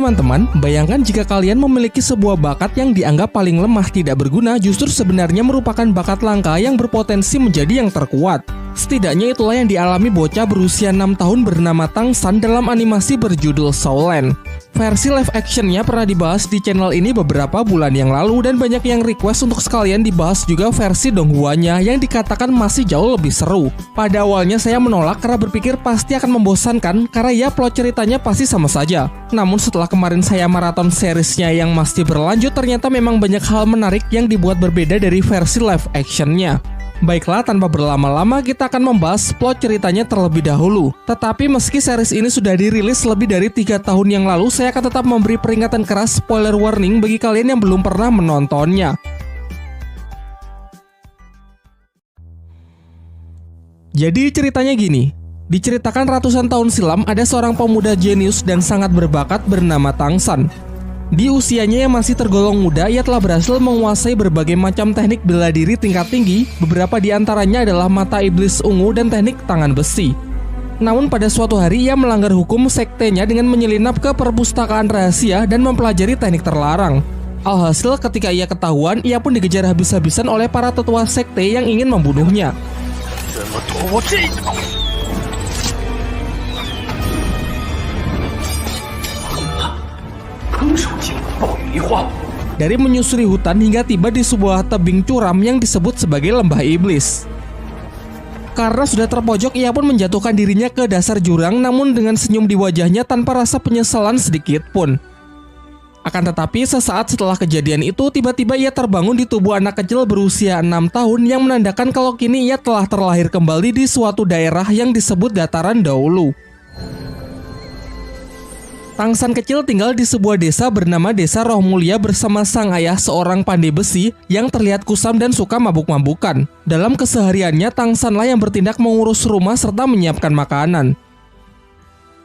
teman-teman, bayangkan jika kalian memiliki sebuah bakat yang dianggap paling lemah tidak berguna justru sebenarnya merupakan bakat langka yang berpotensi menjadi yang terkuat. Setidaknya itulah yang dialami bocah berusia 6 tahun bernama Tangsan dalam animasi berjudul Soul Land. Versi live actionnya pernah dibahas di channel ini beberapa bulan yang lalu dan banyak yang request untuk sekalian dibahas juga versi donghuanya yang dikatakan masih jauh lebih seru. Pada awalnya saya menolak karena berpikir pasti akan membosankan karena ya plot ceritanya pasti sama saja. Namun setelah kemarin saya maraton seriesnya yang masih berlanjut, ternyata memang banyak hal menarik yang dibuat berbeda dari versi live actionnya. Baiklah, tanpa berlama-lama kita akan membahas plot ceritanya terlebih dahulu. Tetapi meski series ini sudah dirilis lebih dari 3 tahun yang lalu, saya akan tetap memberi peringatan keras spoiler warning bagi kalian yang belum pernah menontonnya. Jadi ceritanya gini, diceritakan ratusan tahun silam ada seorang pemuda jenius dan sangat berbakat bernama Tangsan. Di usianya yang masih tergolong muda, ia telah berhasil menguasai berbagai macam teknik bela diri tingkat tinggi, beberapa di antaranya adalah mata iblis ungu dan teknik tangan besi. Namun pada suatu hari ia melanggar hukum sektenya dengan menyelinap ke perpustakaan rahasia dan mempelajari teknik terlarang. Alhasil ketika ia ketahuan, ia pun dikejar habis-habisan oleh para tetua sekte yang ingin membunuhnya. Dari menyusuri hutan hingga tiba di sebuah tebing curam yang disebut sebagai lembah iblis. Karena sudah terpojok, ia pun menjatuhkan dirinya ke dasar jurang namun dengan senyum di wajahnya tanpa rasa penyesalan sedikit pun. Akan tetapi sesaat setelah kejadian itu, tiba-tiba ia terbangun di tubuh anak kecil berusia 6 tahun yang menandakan kalau kini ia telah terlahir kembali di suatu daerah yang disebut dataran dahulu. Tangsan kecil tinggal di sebuah desa bernama Desa Roh Mulia bersama sang ayah seorang pandai besi yang terlihat kusam dan suka mabuk-mabukan. Dalam kesehariannya, Tangsanlah yang bertindak mengurus rumah serta menyiapkan makanan.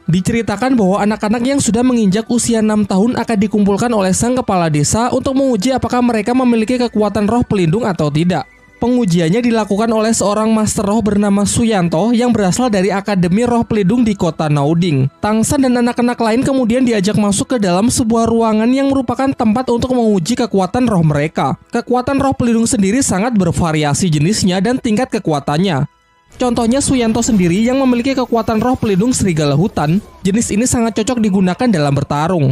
Diceritakan bahwa anak-anak yang sudah menginjak usia 6 tahun akan dikumpulkan oleh sang kepala desa untuk menguji apakah mereka memiliki kekuatan roh pelindung atau tidak. Pengujiannya dilakukan oleh seorang master roh bernama Suyanto yang berasal dari Akademi Roh Pelindung di kota Nauding. Tangsan dan anak-anak lain kemudian diajak masuk ke dalam sebuah ruangan yang merupakan tempat untuk menguji kekuatan roh mereka. Kekuatan roh pelindung sendiri sangat bervariasi jenisnya dan tingkat kekuatannya. Contohnya Suyanto sendiri yang memiliki kekuatan roh pelindung serigala hutan. Jenis ini sangat cocok digunakan dalam bertarung.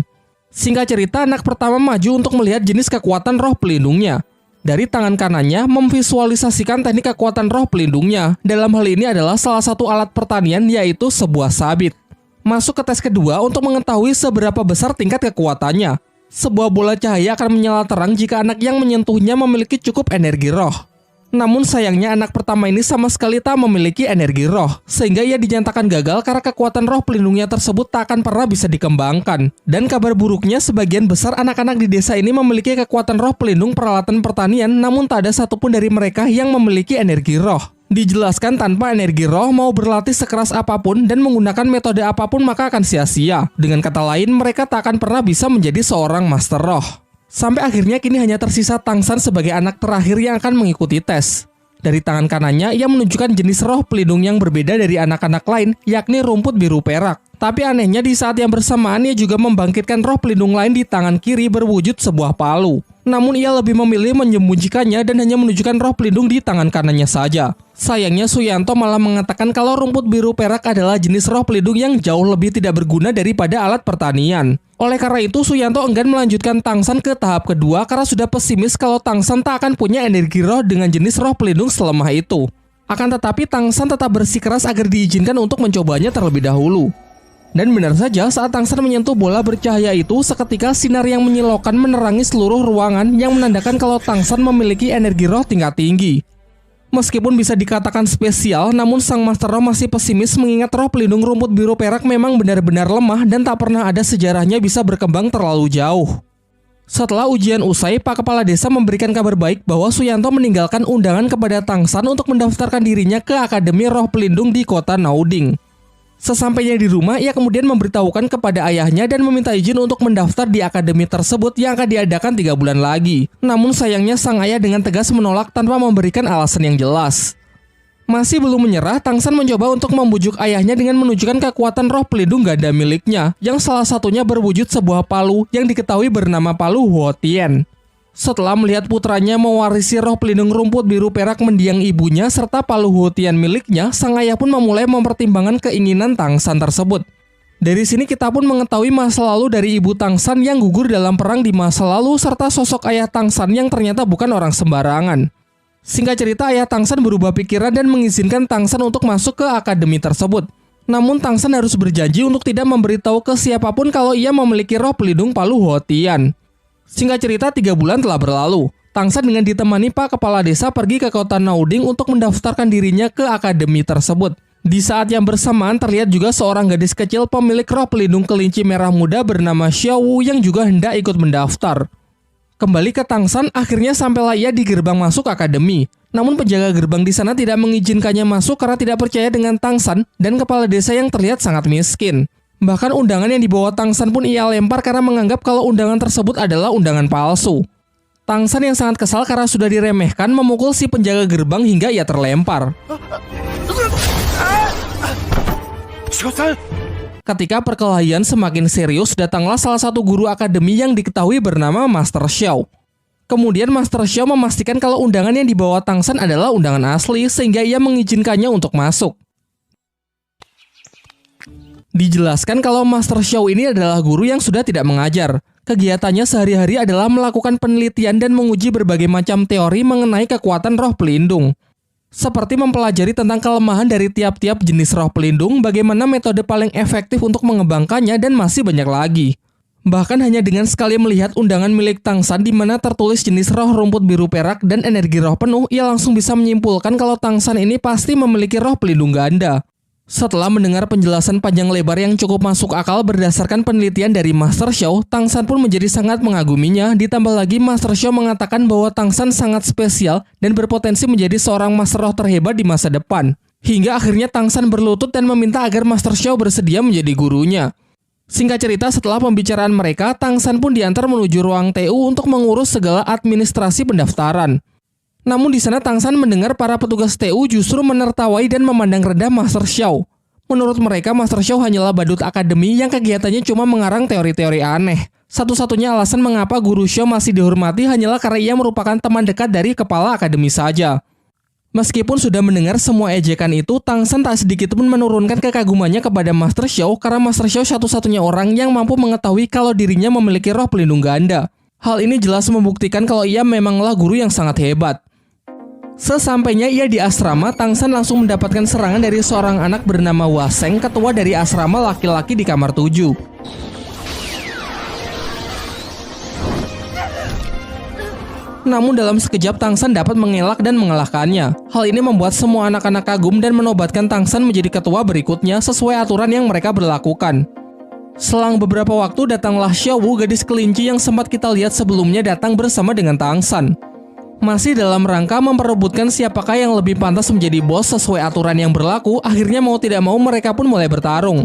Singkat cerita, anak pertama maju untuk melihat jenis kekuatan roh pelindungnya. Dari tangan kanannya memvisualisasikan teknik kekuatan roh pelindungnya. Dalam hal ini adalah salah satu alat pertanian, yaitu sebuah sabit. Masuk ke tes kedua untuk mengetahui seberapa besar tingkat kekuatannya. Sebuah bola cahaya akan menyala terang jika anak yang menyentuhnya memiliki cukup energi roh. Namun sayangnya anak pertama ini sama sekali tak memiliki energi roh, sehingga ia dinyatakan gagal karena kekuatan roh pelindungnya tersebut tak akan pernah bisa dikembangkan. Dan kabar buruknya, sebagian besar anak-anak di desa ini memiliki kekuatan roh pelindung peralatan pertanian, namun tak ada satupun dari mereka yang memiliki energi roh. Dijelaskan tanpa energi roh, mau berlatih sekeras apapun dan menggunakan metode apapun maka akan sia-sia. Dengan kata lain, mereka tak akan pernah bisa menjadi seorang master roh. Sampai akhirnya kini hanya tersisa Tangsan sebagai anak terakhir yang akan mengikuti tes. Dari tangan kanannya, ia menunjukkan jenis roh pelindung yang berbeda dari anak-anak lain, yakni rumput biru perak. Tapi anehnya di saat yang bersamaan, ia juga membangkitkan roh pelindung lain di tangan kiri berwujud sebuah palu. Namun ia lebih memilih menyembunyikannya dan hanya menunjukkan roh pelindung di tangan kanannya saja. Sayangnya Suyanto malah mengatakan kalau rumput biru perak adalah jenis roh pelindung yang jauh lebih tidak berguna daripada alat pertanian. Oleh karena itu, Suyanto enggan melanjutkan Tangsan ke tahap kedua karena sudah pesimis kalau Tangsan tak akan punya energi roh dengan jenis roh pelindung selemah itu. Akan tetapi Tangsan tetap bersikeras agar diizinkan untuk mencobanya terlebih dahulu. Dan benar saja, saat Tangsan menyentuh bola bercahaya itu, seketika sinar yang menyilaukan menerangi seluruh ruangan yang menandakan kalau Tangsan memiliki energi roh tingkat tinggi. Meskipun bisa dikatakan spesial, namun sang master roh masih pesimis mengingat roh pelindung rumput biru perak memang benar-benar lemah dan tak pernah ada sejarahnya bisa berkembang terlalu jauh. Setelah ujian usai, Pak Kepala Desa memberikan kabar baik bahwa Suyanto meninggalkan undangan kepada Tangsan untuk mendaftarkan dirinya ke Akademi Roh Pelindung di kota Nauding. Sesampainya di rumah, ia kemudian memberitahukan kepada ayahnya dan meminta izin untuk mendaftar di akademi tersebut yang akan diadakan 3 bulan lagi. Namun sayangnya sang ayah dengan tegas menolak tanpa memberikan alasan yang jelas. Masih belum menyerah, Tang San mencoba untuk membujuk ayahnya dengan menunjukkan kekuatan roh pelindung ganda miliknya, yang salah satunya berwujud sebuah palu yang diketahui bernama palu Huo Tian. Setelah melihat putranya mewarisi roh pelindung rumput biru perak mendiang ibunya serta palu Huo Tian miliknya, sang ayah pun memulai mempertimbangkan keinginan Tang San tersebut. Dari sini kita pun mengetahui masa lalu dari ibu Tang San yang gugur dalam perang di masa lalu serta sosok ayah Tang San yang ternyata bukan orang sembarangan. Singkat cerita, ayah Tang San berubah pikiran dan mengizinkan Tang San untuk masuk ke akademi tersebut. Namun Tang San harus berjanji untuk tidak memberitahu ke siapapun kalau ia memiliki roh pelindung palu Huo Tian. Singkat cerita, 3 bulan telah berlalu. Tang San dengan ditemani Pak Kepala Desa pergi ke kota Nauding untuk mendaftarkan dirinya ke akademi tersebut. Di saat yang bersamaan terlihat juga seorang gadis kecil pemilik roh pelindung kelinci merah muda bernama Xiao Wu yang juga hendak ikut mendaftar. Kembali ke Tang San, akhirnya sampailah ia di gerbang masuk akademi. Namun penjaga gerbang di sana tidak mengizinkannya masuk karena tidak percaya dengan Tang San dan kepala desa yang terlihat sangat miskin. Bahkan undangan yang dibawa Tang San pun ia lempar karena menganggap kalau undangan tersebut adalah undangan palsu. Tang San yang sangat kesal karena sudah diremehkan memukul si penjaga gerbang hingga ia terlempar. Ketika perkelahian semakin serius, datanglah salah satu guru akademi yang diketahui bernama Master Xiao. Kemudian Master Xiao memastikan kalau undangan yang dibawa Tang San adalah undangan asli sehingga ia mengizinkannya untuk masuk. Dijelaskan kalau Master Xiao ini adalah guru yang sudah tidak mengajar. Kegiatannya sehari-hari adalah melakukan penelitian dan menguji berbagai macam teori mengenai kekuatan roh pelindung. Seperti mempelajari tentang kelemahan dari tiap-tiap jenis roh pelindung, bagaimana metode paling efektif untuk mengembangkannya, dan masih banyak lagi. Bahkan hanya dengan sekali melihat undangan milik Tang San di mana tertulis jenis roh rumput biru perak dan energi roh penuh, ia langsung bisa menyimpulkan kalau Tang San ini pasti memiliki roh pelindung ganda. Setelah mendengar penjelasan panjang lebar yang cukup masuk akal berdasarkan penelitian dari Master Xiao, Tang San pun menjadi sangat mengaguminya. Ditambah lagi Master Xiao mengatakan bahwa Tang San sangat spesial dan berpotensi menjadi seorang master roh terhebat di masa depan. Hingga akhirnya Tang San berlutut dan meminta agar Master Xiao bersedia menjadi gurunya. Singkat cerita, setelah pembicaraan mereka, Tang San pun diantar menuju ruang TU untuk mengurus segala administrasi pendaftaran. Namun di sana Tang San mendengar para petugas TU justru menertawai dan memandang rendah Master Xiao. Menurut mereka, Master Xiao hanyalah badut akademi yang kegiatannya cuma mengarang teori-teori aneh. Satu-satunya alasan mengapa guru Xiao masih dihormati hanyalah karena ia merupakan teman dekat dari kepala akademi saja. Meskipun sudah mendengar semua ejekan itu, Tang San tak sedikit pun menurunkan kekagumannya kepada Master Xiao karena Master Xiao satu-satunya orang yang mampu mengetahui kalau dirinya memiliki roh pelindung ganda. Hal ini jelas membuktikan kalau ia memanglah guru yang sangat hebat. Sesampainya ia di asrama, Tang San langsung mendapatkan serangan dari seorang anak bernama Waseng, ketua dari asrama laki-laki di kamar 7. Namun dalam sekejap Tang San dapat mengelak dan mengalahkannya. Hal ini membuat semua anak-anak kagum dan menobatkan Tang San menjadi ketua berikutnya sesuai aturan yang mereka berlakukan. Selang beberapa waktu datanglah Xiao Wu, gadis kelinci yang sempat kita lihat sebelumnya, datang bersama dengan Tang San. Masih dalam rangka memperebutkan siapakah yang lebih pantas menjadi bos sesuai aturan yang berlaku, akhirnya mau tidak mau mereka pun mulai bertarung.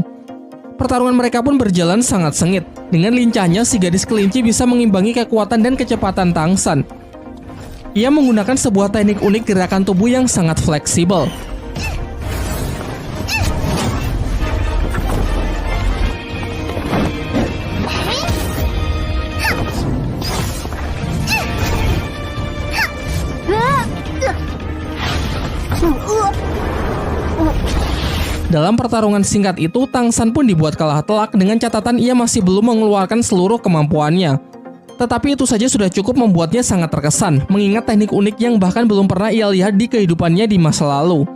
Pertarungan mereka pun berjalan sangat sengit. Dengan lincahnya si gadis kelinci bisa mengimbangi kekuatan dan kecepatan Tang San. Ia menggunakan sebuah teknik unik gerakan tubuh yang sangat fleksibel. Dalam pertarungan singkat itu, Tang San pun dibuat kalah telak dengan catatan ia masih belum mengeluarkan seluruh kemampuannya. Tetapi itu saja sudah cukup membuatnya sangat terkesan, mengingat teknik unik yang bahkan belum pernah ia lihat di kehidupannya di masa lalu.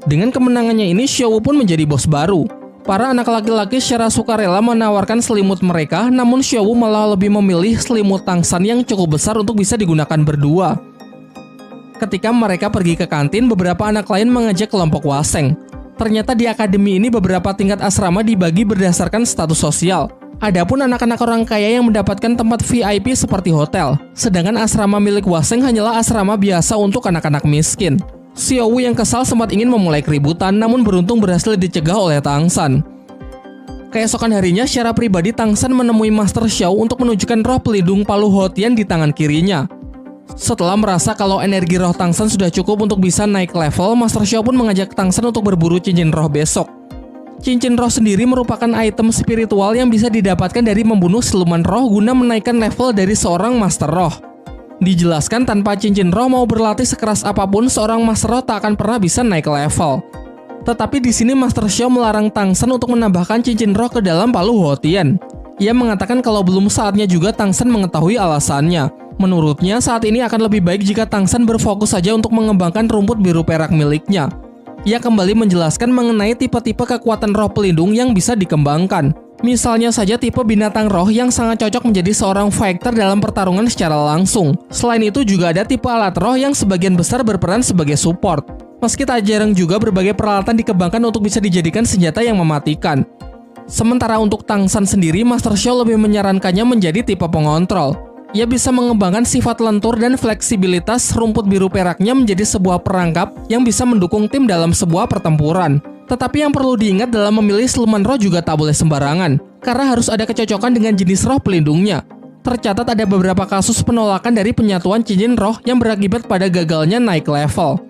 Dengan kemenangannya ini, Xiao Wu pun menjadi bos baru. Para anak laki-laki secara sukarela menawarkan selimut mereka, namun Xiao Wu malah lebih memilih selimut Tang San yang cukup besar untuk bisa digunakan berdua. Ketika mereka pergi ke kantin, beberapa anak lain mengajak kelompok Waseng. Ternyata di akademi ini beberapa tingkat asrama dibagi berdasarkan status sosial. Adapun anak-anak orang kaya yang mendapatkan tempat VIP seperti hotel. Sedangkan asrama milik Waseng hanyalah asrama biasa untuk anak-anak miskin. Xiao Wu yang kesal sempat ingin memulai keributan, namun beruntung berhasil dicegah oleh Tang San. Keesokan harinya, secara pribadi Tang San menemui Master Xiao untuk menunjukkan roh pelindung palu Huo Tian di tangan kirinya. Setelah merasa kalau energi roh Tang San sudah cukup untuk bisa naik level, Master Xiao pun mengajak Tang San untuk berburu cincin roh besok. Cincin roh sendiri merupakan item spiritual yang bisa didapatkan dari membunuh siluman roh guna menaikkan level dari seorang Master Roh. Dijelaskan tanpa cincin roh mau berlatih sekeras apapun, seorang Master Roh tak akan pernah bisa naik level. Tetapi di sini Master Xiao melarang Tang San untuk menambahkan cincin roh ke dalam palu Huotian. Ia mengatakan kalau belum saatnya juga Tang San mengetahui alasannya. Menurutnya saat ini akan lebih baik jika Tang San berfokus saja untuk mengembangkan rumput biru perak miliknya. Ia kembali menjelaskan mengenai tipe-tipe kekuatan roh pelindung yang bisa dikembangkan. Misalnya saja tipe binatang roh yang sangat cocok menjadi seorang fighter dalam pertarungan secara langsung. Selain itu juga ada tipe alat roh yang sebagian besar berperan sebagai support. Meski tak jarang juga berbagai peralatan dikembangkan untuk bisa dijadikan senjata yang mematikan. Sementara untuk Tang San sendiri, Master Xiao lebih menyarankannya menjadi tipe pengontrol. Ia bisa mengembangkan sifat lentur dan fleksibilitas rumput biru peraknya menjadi sebuah perangkap yang bisa mendukung tim dalam sebuah pertempuran. Tetapi yang perlu diingat dalam memilih siluman roh juga tak boleh sembarangan, karena harus ada kecocokan dengan jenis roh pelindungnya. Tercatat ada beberapa kasus penolakan dari penyatuan cincin roh yang berakibat pada gagalnya naik level.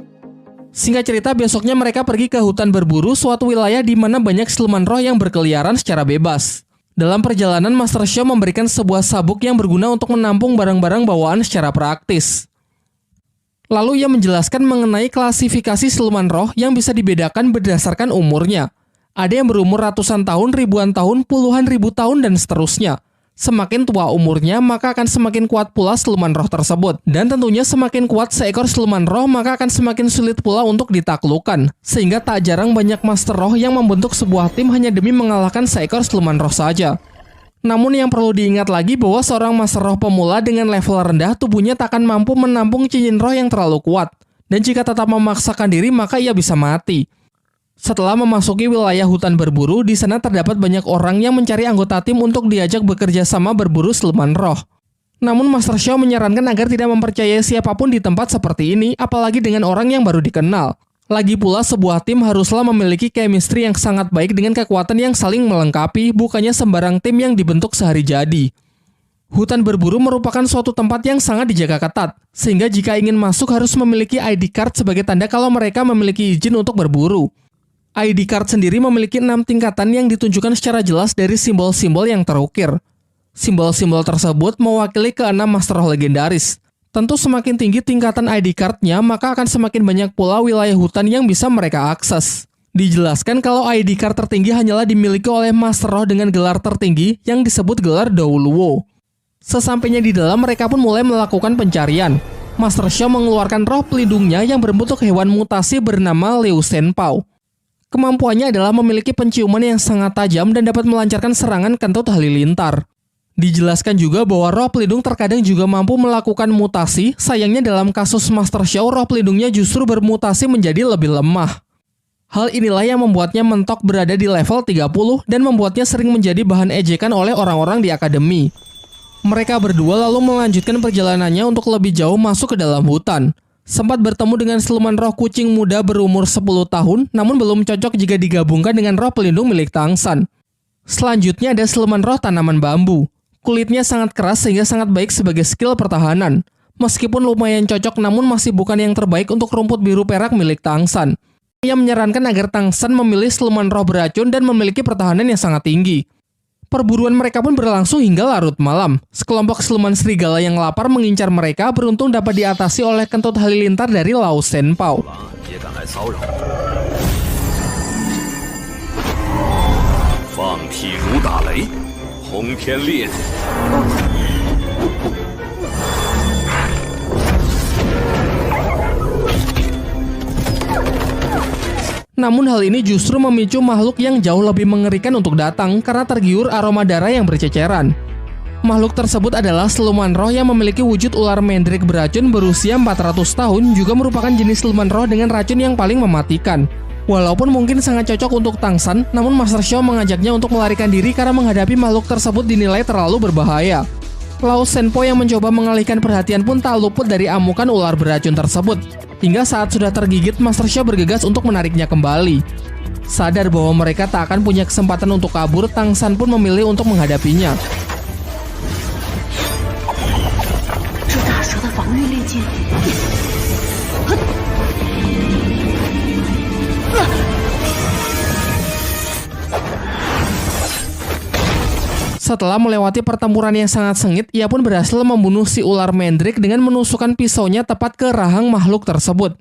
Singkat cerita, besoknya mereka pergi ke hutan berburu, suatu wilayah di mana banyak siluman roh yang berkeliaran secara bebas. Dalam perjalanan, Master Xiao memberikan sebuah sabuk yang berguna untuk menampung barang-barang bawaan secara praktis. Lalu ia menjelaskan mengenai klasifikasi siluman roh yang bisa dibedakan berdasarkan umurnya. Ada yang berumur ratusan tahun, ribuan tahun, puluhan ribu tahun, dan seterusnya. Semakin tua umurnya, maka akan semakin kuat pula siluman roh tersebut. Dan tentunya semakin kuat seekor siluman roh, maka akan semakin sulit pula untuk ditaklukkan. Sehingga tak jarang banyak Master Roh yang membentuk sebuah tim hanya demi mengalahkan seekor siluman roh saja. Namun yang perlu diingat lagi bahwa seorang Master Roh pemula dengan level rendah, tubuhnya tak akan mampu menampung cincin roh yang terlalu kuat. Dan jika tetap memaksakan diri, maka ia bisa mati. Setelah memasuki wilayah hutan berburu, di sana terdapat banyak orang yang mencari anggota tim untuk diajak bekerja sama berburu siluman roh. Namun Master Xiao menyarankan agar tidak mempercayai siapapun di tempat seperti ini, apalagi dengan orang yang baru dikenal. Lagi pula, sebuah tim haruslah memiliki chemistry yang sangat baik dengan kekuatan yang saling melengkapi, bukannya sembarang tim yang dibentuk sehari jadi. Hutan berburu merupakan suatu tempat yang sangat dijaga ketat, sehingga jika ingin masuk harus memiliki ID card sebagai tanda kalau mereka memiliki izin untuk berburu. ID card sendiri memiliki 6 tingkatan yang ditunjukkan secara jelas dari simbol-simbol yang terukir. Simbol-simbol tersebut mewakili ke-6 Master Roh legendaris. Tentu semakin tinggi tingkatan ID card-nya, maka akan semakin banyak pula wilayah hutan yang bisa mereka akses. Dijelaskan kalau ID card tertinggi hanyalah dimiliki oleh Master Roh dengan gelar tertinggi yang disebut gelar Douluo. Sesampainya di dalam, mereka pun mulai melakukan pencarian. Master Xiao mengeluarkan roh pelindungnya yang berbentuk hewan mutasi bernama Liu Shenpao. Kemampuannya adalah memiliki penciuman yang sangat tajam dan dapat melancarkan serangan kentut halilintar. Dijelaskan juga bahwa roh pelindung terkadang juga mampu melakukan mutasi, sayangnya dalam kasus Master Xiao, roh pelindungnya justru bermutasi menjadi lebih lemah. Hal inilah yang membuatnya mentok berada di level 30 dan membuatnya sering menjadi bahan ejekan oleh orang-orang di akademi. Mereka berdua lalu melanjutkan perjalanannya untuk lebih jauh masuk ke dalam hutan. Sempat bertemu dengan siluman roh kucing muda berumur 10 tahun, namun belum cocok jika digabungkan dengan roh pelindung milik Tang San. Selanjutnya ada siluman roh tanaman bambu. Kulitnya sangat keras sehingga sangat baik sebagai skill pertahanan. Meskipun lumayan cocok, namun masih bukan yang terbaik untuk rumput biru perak milik Tang San. Ia menyarankan agar Tang San memilih siluman roh beracun dan memiliki pertahanan yang sangat tinggi. Perburuan mereka pun berlangsung hingga larut malam. Sekelompok siluman serigala yang lapar mengincar mereka, beruntung dapat diatasi oleh kentut halilintar dari Liu Shenpao. Namun hal ini justru memicu makhluk yang jauh lebih mengerikan untuk datang karena tergiur aroma darah yang berceceran. Makhluk tersebut adalah siluman roh yang memiliki wujud ular mendrik beracun berusia 400 tahun, juga merupakan jenis siluman roh dengan racun yang paling mematikan. Walaupun mungkin sangat cocok untuk Tang San, namun Master Xiao mengajaknya untuk melarikan diri karena menghadapi makhluk tersebut dinilai terlalu berbahaya. Liu Shenpao yang mencoba mengalihkan perhatian pun tak luput dari amukan ular beracun tersebut. Hingga saat sudah tergigit, Master Xiao bergegas untuk menariknya kembali. Sadar bahwa mereka tak akan punya kesempatan untuk kabur, Tang San pun memilih untuk menghadapinya. 防御链接。Setelah melewati pertempuran yang sangat sengit, ia pun berhasil membunuh si ular Mandrake dengan menusukkan pisaunya tepat ke rahang makhluk tersebut.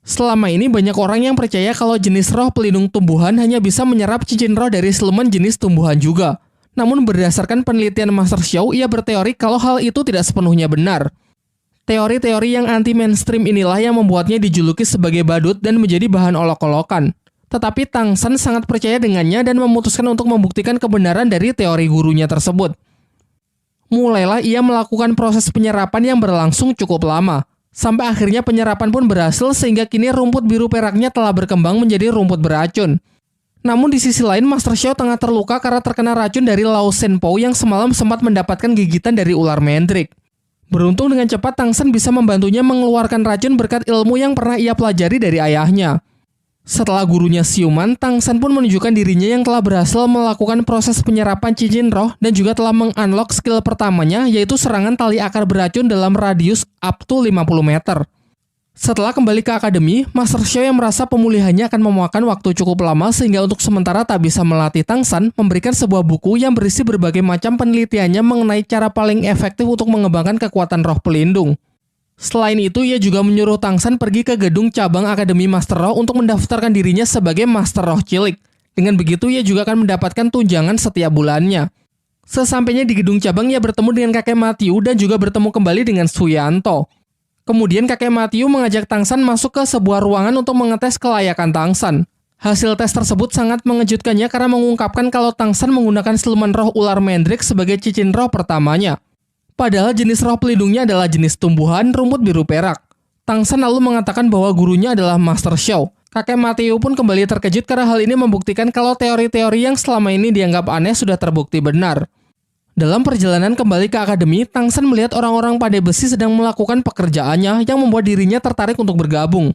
Selama ini banyak orang yang percaya kalau jenis roh pelindung tumbuhan hanya bisa menyerap cincin roh dari siluman jenis tumbuhan juga. Namun berdasarkan penelitian Master Xiao, ia berteori kalau hal itu tidak sepenuhnya benar. Teori-teori yang anti-mainstream inilah yang membuatnya dijuluki sebagai badut dan menjadi bahan olok-olokan. Tetapi Tang San sangat percaya dengannya dan memutuskan untuk membuktikan kebenaran dari teori gurunya tersebut. Mulailah ia melakukan proses penyerapan yang berlangsung cukup lama. Sampai akhirnya penyerapan pun berhasil sehingga kini rumput biru peraknya telah berkembang menjadi rumput beracun. Namun di sisi lain Master Xiao tengah terluka karena terkena racun dari Lao Shenpo yang semalam sempat mendapatkan gigitan dari ular Mandrake. Beruntung dengan cepat Tang San bisa membantunya mengeluarkan racun berkat ilmu yang pernah ia pelajari dari ayahnya. Setelah gurunya siuman, Tang San pun menunjukkan dirinya yang telah berhasil melakukan proses penyerapan cincin roh dan juga telah mengunlock skill pertamanya, yaitu serangan tali akar beracun dalam radius up to 50 meter. Setelah kembali ke akademi, Master Xiao yang merasa pemulihannya akan memakan waktu cukup lama sehingga untuk sementara tak bisa melatih Tang San, memberikan sebuah buku yang berisi berbagai macam penelitiannya mengenai cara paling efektif untuk mengembangkan kekuatan roh pelindung. Selain itu, ia juga menyuruh Tang San pergi ke gedung cabang Akademi Master Roh untuk mendaftarkan dirinya sebagai Master Roh Cilik. Dengan begitu, ia juga akan mendapatkan tunjangan setiap bulannya. Sesampainya di gedung cabang, ia bertemu dengan kakek Matthew dan juga bertemu kembali dengan Suyanto. Kemudian kakek Matthew mengajak Tang San masuk ke sebuah ruangan untuk mengetes kelayakan Tang San. Hasil tes tersebut sangat mengejutkannya karena mengungkapkan kalau Tang San menggunakan siluman roh ular Mandrake sebagai cincin roh pertamanya. Padahal jenis roh pelindungnya adalah jenis tumbuhan rumput biru perak. Tang San lalu mengatakan bahwa gurunya adalah Master Xiao. Kakek Matthew pun kembali terkejut karena hal ini membuktikan kalau teori-teori yang selama ini dianggap aneh sudah terbukti benar. Dalam perjalanan kembali ke akademi, Tang San melihat orang-orang pandai besi sedang melakukan pekerjaannya yang membuat dirinya tertarik untuk bergabung.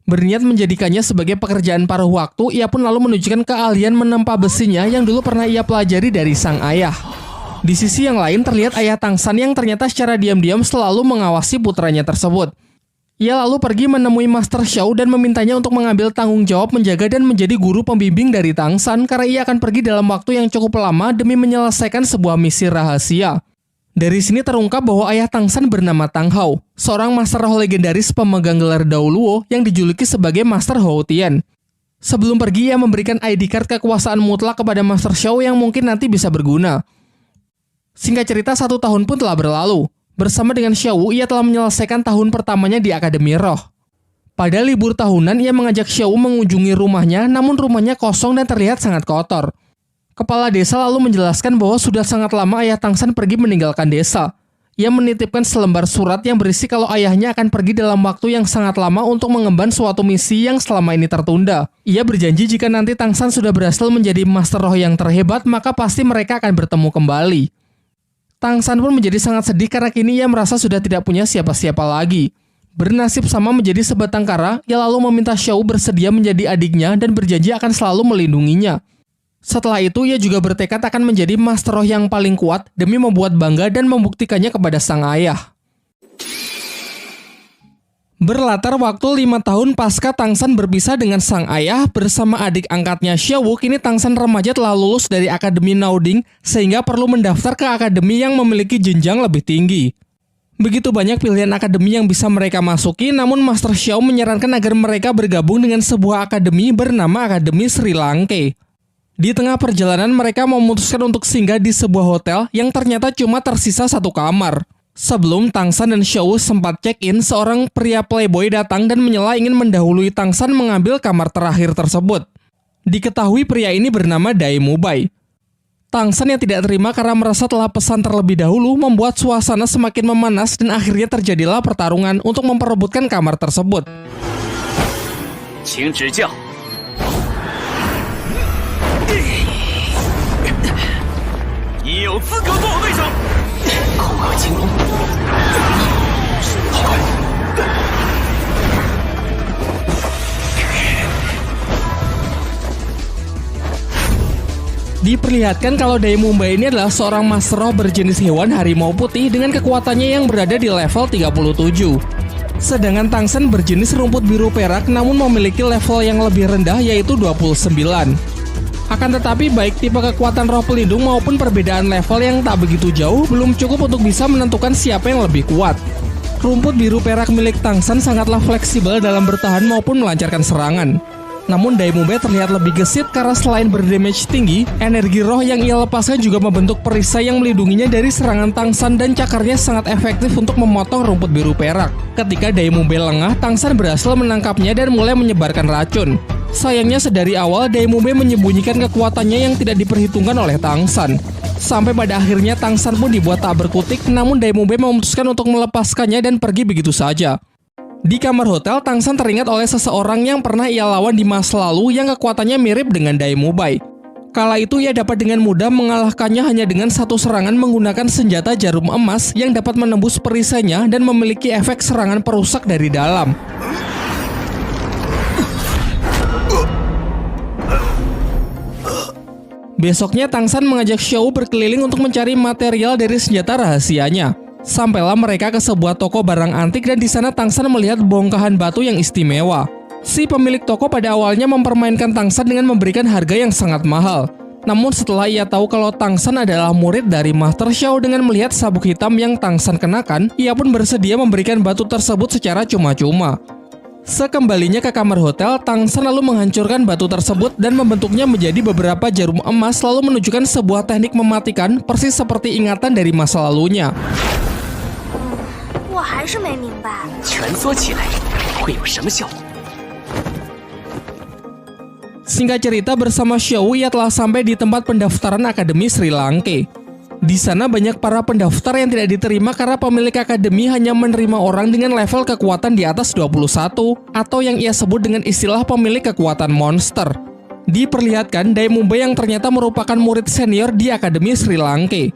Berniat menjadikannya sebagai pekerjaan paruh waktu, ia pun lalu menunjukkan keahlian menempa besinya yang dulu pernah ia pelajari dari sang ayah. Di sisi yang lain terlihat ayah Tang San yang ternyata secara diam-diam selalu mengawasi putranya tersebut. Ia lalu pergi menemui Master Xiao dan memintanya untuk mengambil tanggung jawab menjaga dan menjadi guru pembimbing dari Tang San karena ia akan pergi dalam waktu yang cukup lama demi menyelesaikan sebuah misi rahasia. Dari sini terungkap bahwa ayah Tang San bernama Tang Hao, seorang master roh legendaris pemegang gelar Dao Luo yang dijuluki sebagai Master Hou Tian. Sebelum pergi, ia memberikan ID card kekuasaan mutlak kepada Master Xiao yang mungkin nanti bisa berguna. Singkat cerita, 1 tahun pun telah berlalu. Bersama dengan Xiao Wu, ia telah menyelesaikan tahun pertamanya di Akademi Roh. Pada libur tahunan, ia mengajak Xiao Wu mengunjungi rumahnya, namun rumahnya kosong dan terlihat sangat kotor. Kepala desa lalu menjelaskan bahwa sudah sangat lama ayah Tang San pergi meninggalkan desa. Ia menitipkan selembar surat yang berisi kalau ayahnya akan pergi dalam waktu yang sangat lama untuk mengemban suatu misi yang selama ini tertunda. Ia berjanji jika nanti Tang San sudah berhasil menjadi Master Roh yang terhebat, maka pasti mereka akan bertemu kembali. Tang San pun menjadi sangat sedih karena kini ia merasa sudah tidak punya siapa-siapa lagi. Bernasib sama menjadi sebatang kara, ia lalu meminta Xiao bersedia menjadi adiknya dan berjanji akan selalu melindunginya. Setelah itu, ia juga bertekad akan menjadi Master Roh yang paling kuat demi membuat bangga dan membuktikannya kepada sang ayah. Berlatar waktu 5 tahun pasca Tang San berpisah dengan sang ayah bersama adik angkatnya Xiao Wu, kini Tang San remaja telah lulus dari Akademi Naoding sehingga perlu mendaftar ke akademi yang memiliki jenjang lebih tinggi. Begitu banyak pilihan akademi yang bisa mereka masuki, namun Master Xiao menyarankan agar mereka bergabung dengan sebuah akademi bernama Akademi Sri Lanka. Di tengah perjalanan, mereka memutuskan untuk singgah di sebuah hotel yang ternyata cuma tersisa 1 kamar. Sebelum Tang San dan Xiao Wu sempat check-in, seorang pria playboy datang dan menyela ingin mendahului Tang San mengambil kamar terakhir tersebut. Diketahui pria ini bernama Dai Mubai. Tang San yang tidak terima karena merasa telah pesan terlebih dahulu membuat suasana semakin memanas dan akhirnya terjadilah pertarungan untuk memperebutkan kamar tersebut. Diperlihatkan kalau Daimumbai ini adalah seorang master roh berjenis hewan harimau putih dengan kekuatannya yang berada di level 37. Sedangkan Tangsan berjenis rumput biru perak namun memiliki level yang lebih rendah yaitu 29. Akan tetapi baik tipe kekuatan roh pelindung maupun perbedaan level yang tak begitu jauh belum cukup untuk bisa menentukan siapa yang lebih kuat. Rumput biru perak milik Tangsan sangatlah fleksibel dalam bertahan maupun melancarkan serangan. Namun Daimumbai terlihat lebih gesit karena selain berdamage tinggi, energi roh yang ia lepaskan juga membentuk perisai yang melindunginya dari serangan Tangsan dan cakarnya sangat efektif untuk memotong rumput biru perak. Ketika Daimumbai lengah, Tangsan berhasil menangkapnya dan mulai menyebarkan racun. Sayangnya sedari awal Daimumbai menyembunyikan kekuatannya yang tidak diperhitungkan oleh Tangsan. Sampai pada akhirnya Tangsan pun dibuat tak berkutik, namun Daimumbai memutuskan untuk melepaskannya dan pergi begitu saja. Di kamar hotel, Tangsan teringat oleh seseorang yang pernah ia lawan di masa lalu yang kekuatannya mirip dengan Daimumbai. Kala itu ia dapat dengan mudah mengalahkannya hanya dengan satu serangan menggunakan senjata jarum emas yang dapat menembus perisainya dan memiliki efek serangan perusak dari dalam. Besoknya Tangsan mengajak Xiao berkeliling untuk mencari material dari senjata rahasianya. Sampailah mereka ke sebuah toko barang antik dan di sana Tangsan melihat bongkahan batu yang istimewa. Si pemilik toko pada awalnya mempermainkan Tangsan dengan memberikan harga yang sangat mahal. Namun setelah ia tahu kalau Tangsan adalah murid dari Master Xiao dengan melihat sabuk hitam yang Tangsan kenakan, ia pun bersedia memberikan batu tersebut secara cuma-cuma. Sekembalinya ke kamar hotel, Tangsan lalu menghancurkan batu tersebut dan membentuknya menjadi beberapa jarum emas lalu menunjukkan sebuah teknik mematikan persis seperti ingatan dari masa lalunya. 我还是没明白，蜷缩起来会有什么效果？ Singkat cerita, bersama Xiao ia telah sampai di tempat pendaftaran Akademi Sri Lanka. Di sana banyak para pendaftar yang tidak diterima karena pemilik akademi hanya menerima orang dengan level kekuatan di atas 21 atau yang ia sebut dengan istilah pemilik kekuatan monster. Diperlihatkan Daimumbai yang ternyata merupakan murid senior di Akademi Sri Lanka.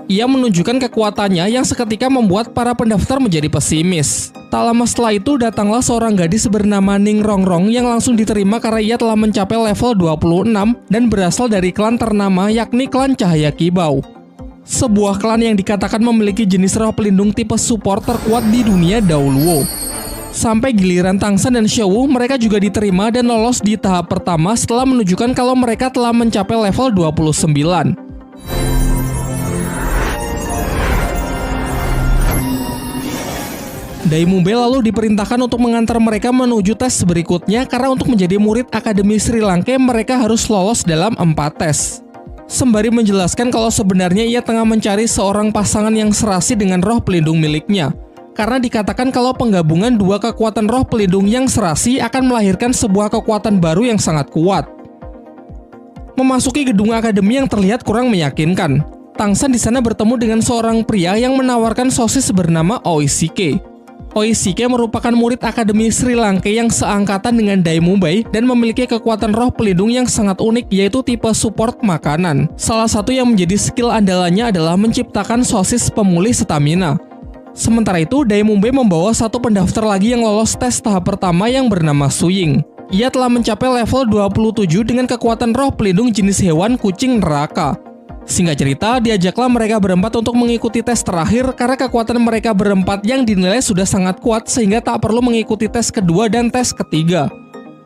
Ia menunjukkan kekuatannya yang seketika membuat para pendaftar menjadi pesimis. Tak lama setelah itu datanglah seorang gadis bernama Ning Rongrong yang langsung diterima karena ia telah mencapai level 26 dan berasal dari klan ternama yakni klan Cahaya Kibau. Sebuah klan yang dikatakan memiliki jenis roh pelindung tipe support terkuat di dunia dahulu. Sampai giliran Tangsan dan Xiao, mereka juga diterima dan lolos di tahap pertama setelah menunjukkan kalau mereka telah mencapai level 29. Daimumbai lalu diperintahkan untuk mengantar mereka menuju tes berikutnya karena untuk menjadi murid Akademi Sri Lanka mereka harus lolos dalam 4 tes. Sembari menjelaskan kalau sebenarnya ia tengah mencari seorang pasangan yang serasi dengan roh pelindung miliknya. Karena dikatakan kalau penggabungan dua kekuatan roh pelindung yang serasi akan melahirkan sebuah kekuatan baru yang sangat kuat. Memasuki gedung akademi yang terlihat kurang meyakinkan. Tangsan di sana bertemu dengan seorang pria yang menawarkan sosis bernama Oishike. Oishike merupakan murid Akademi Sri Lanka yang seangkatan dengan Daimumbai dan memiliki kekuatan roh pelindung yang sangat unik yaitu tipe support makanan. Salah satu yang menjadi skill andalannya adalah menciptakan sosis pemulih stamina. Sementara itu, Daimumbai membawa satu pendaftar lagi yang lolos tes tahap pertama yang bernama Suying. Ia telah mencapai level 27 dengan kekuatan roh pelindung jenis hewan kucing neraka. Singkat cerita, diajaklah mereka berempat untuk mengikuti tes terakhir karena kekuatan mereka berempat yang dinilai sudah sangat kuat sehingga tak perlu mengikuti tes kedua dan tes ketiga.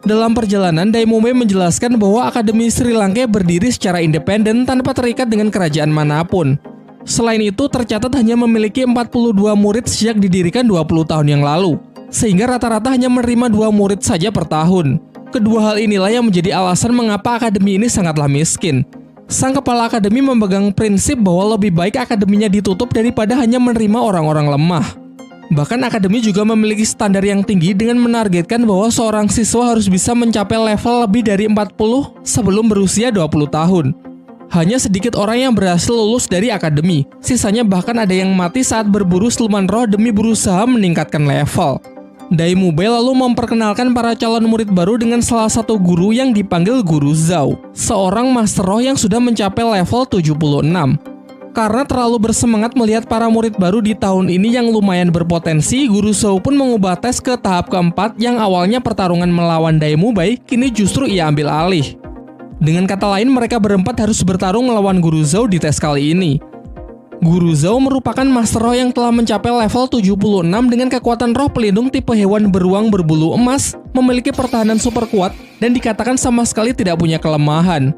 Dalam perjalanan, Daimumbai menjelaskan bahwa Akademi Sri Lanka berdiri secara independen tanpa terikat dengan kerajaan manapun. Selain itu, tercatat hanya memiliki 42 murid sejak didirikan 20 tahun yang lalu, sehingga rata-rata hanya menerima 2 murid saja per tahun. Kedua hal inilah yang menjadi alasan mengapa akademi ini sangatlah miskin. Sang kepala akademi memegang prinsip bahwa lebih baik akademinya ditutup daripada hanya menerima orang-orang lemah. Bahkan akademi juga memiliki standar yang tinggi dengan menargetkan bahwa seorang siswa harus bisa mencapai level lebih dari 40 sebelum berusia 20 tahun. Hanya sedikit orang yang berhasil lulus dari akademi, sisanya bahkan ada yang mati saat berburu siluman roh demi berusaha meningkatkan level. Daimumbai lalu memperkenalkan para calon murid baru dengan salah satu guru yang dipanggil Guru Zhao, seorang master roh yang sudah mencapai level 76. Karena terlalu bersemangat melihat para murid baru di tahun ini yang lumayan berpotensi, Guru Zhao pun mengubah tes ke tahap keempat yang awalnya pertarungan melawan Daimumbai, kini justru ia ambil alih. Dengan kata lain, mereka berempat harus bertarung melawan Guru Zhou di tes kali ini. Guru Zhou merupakan Master Roh yang telah mencapai level 76 dengan kekuatan roh pelindung tipe hewan beruang berbulu emas, memiliki pertahanan super kuat, dan dikatakan sama sekali tidak punya kelemahan.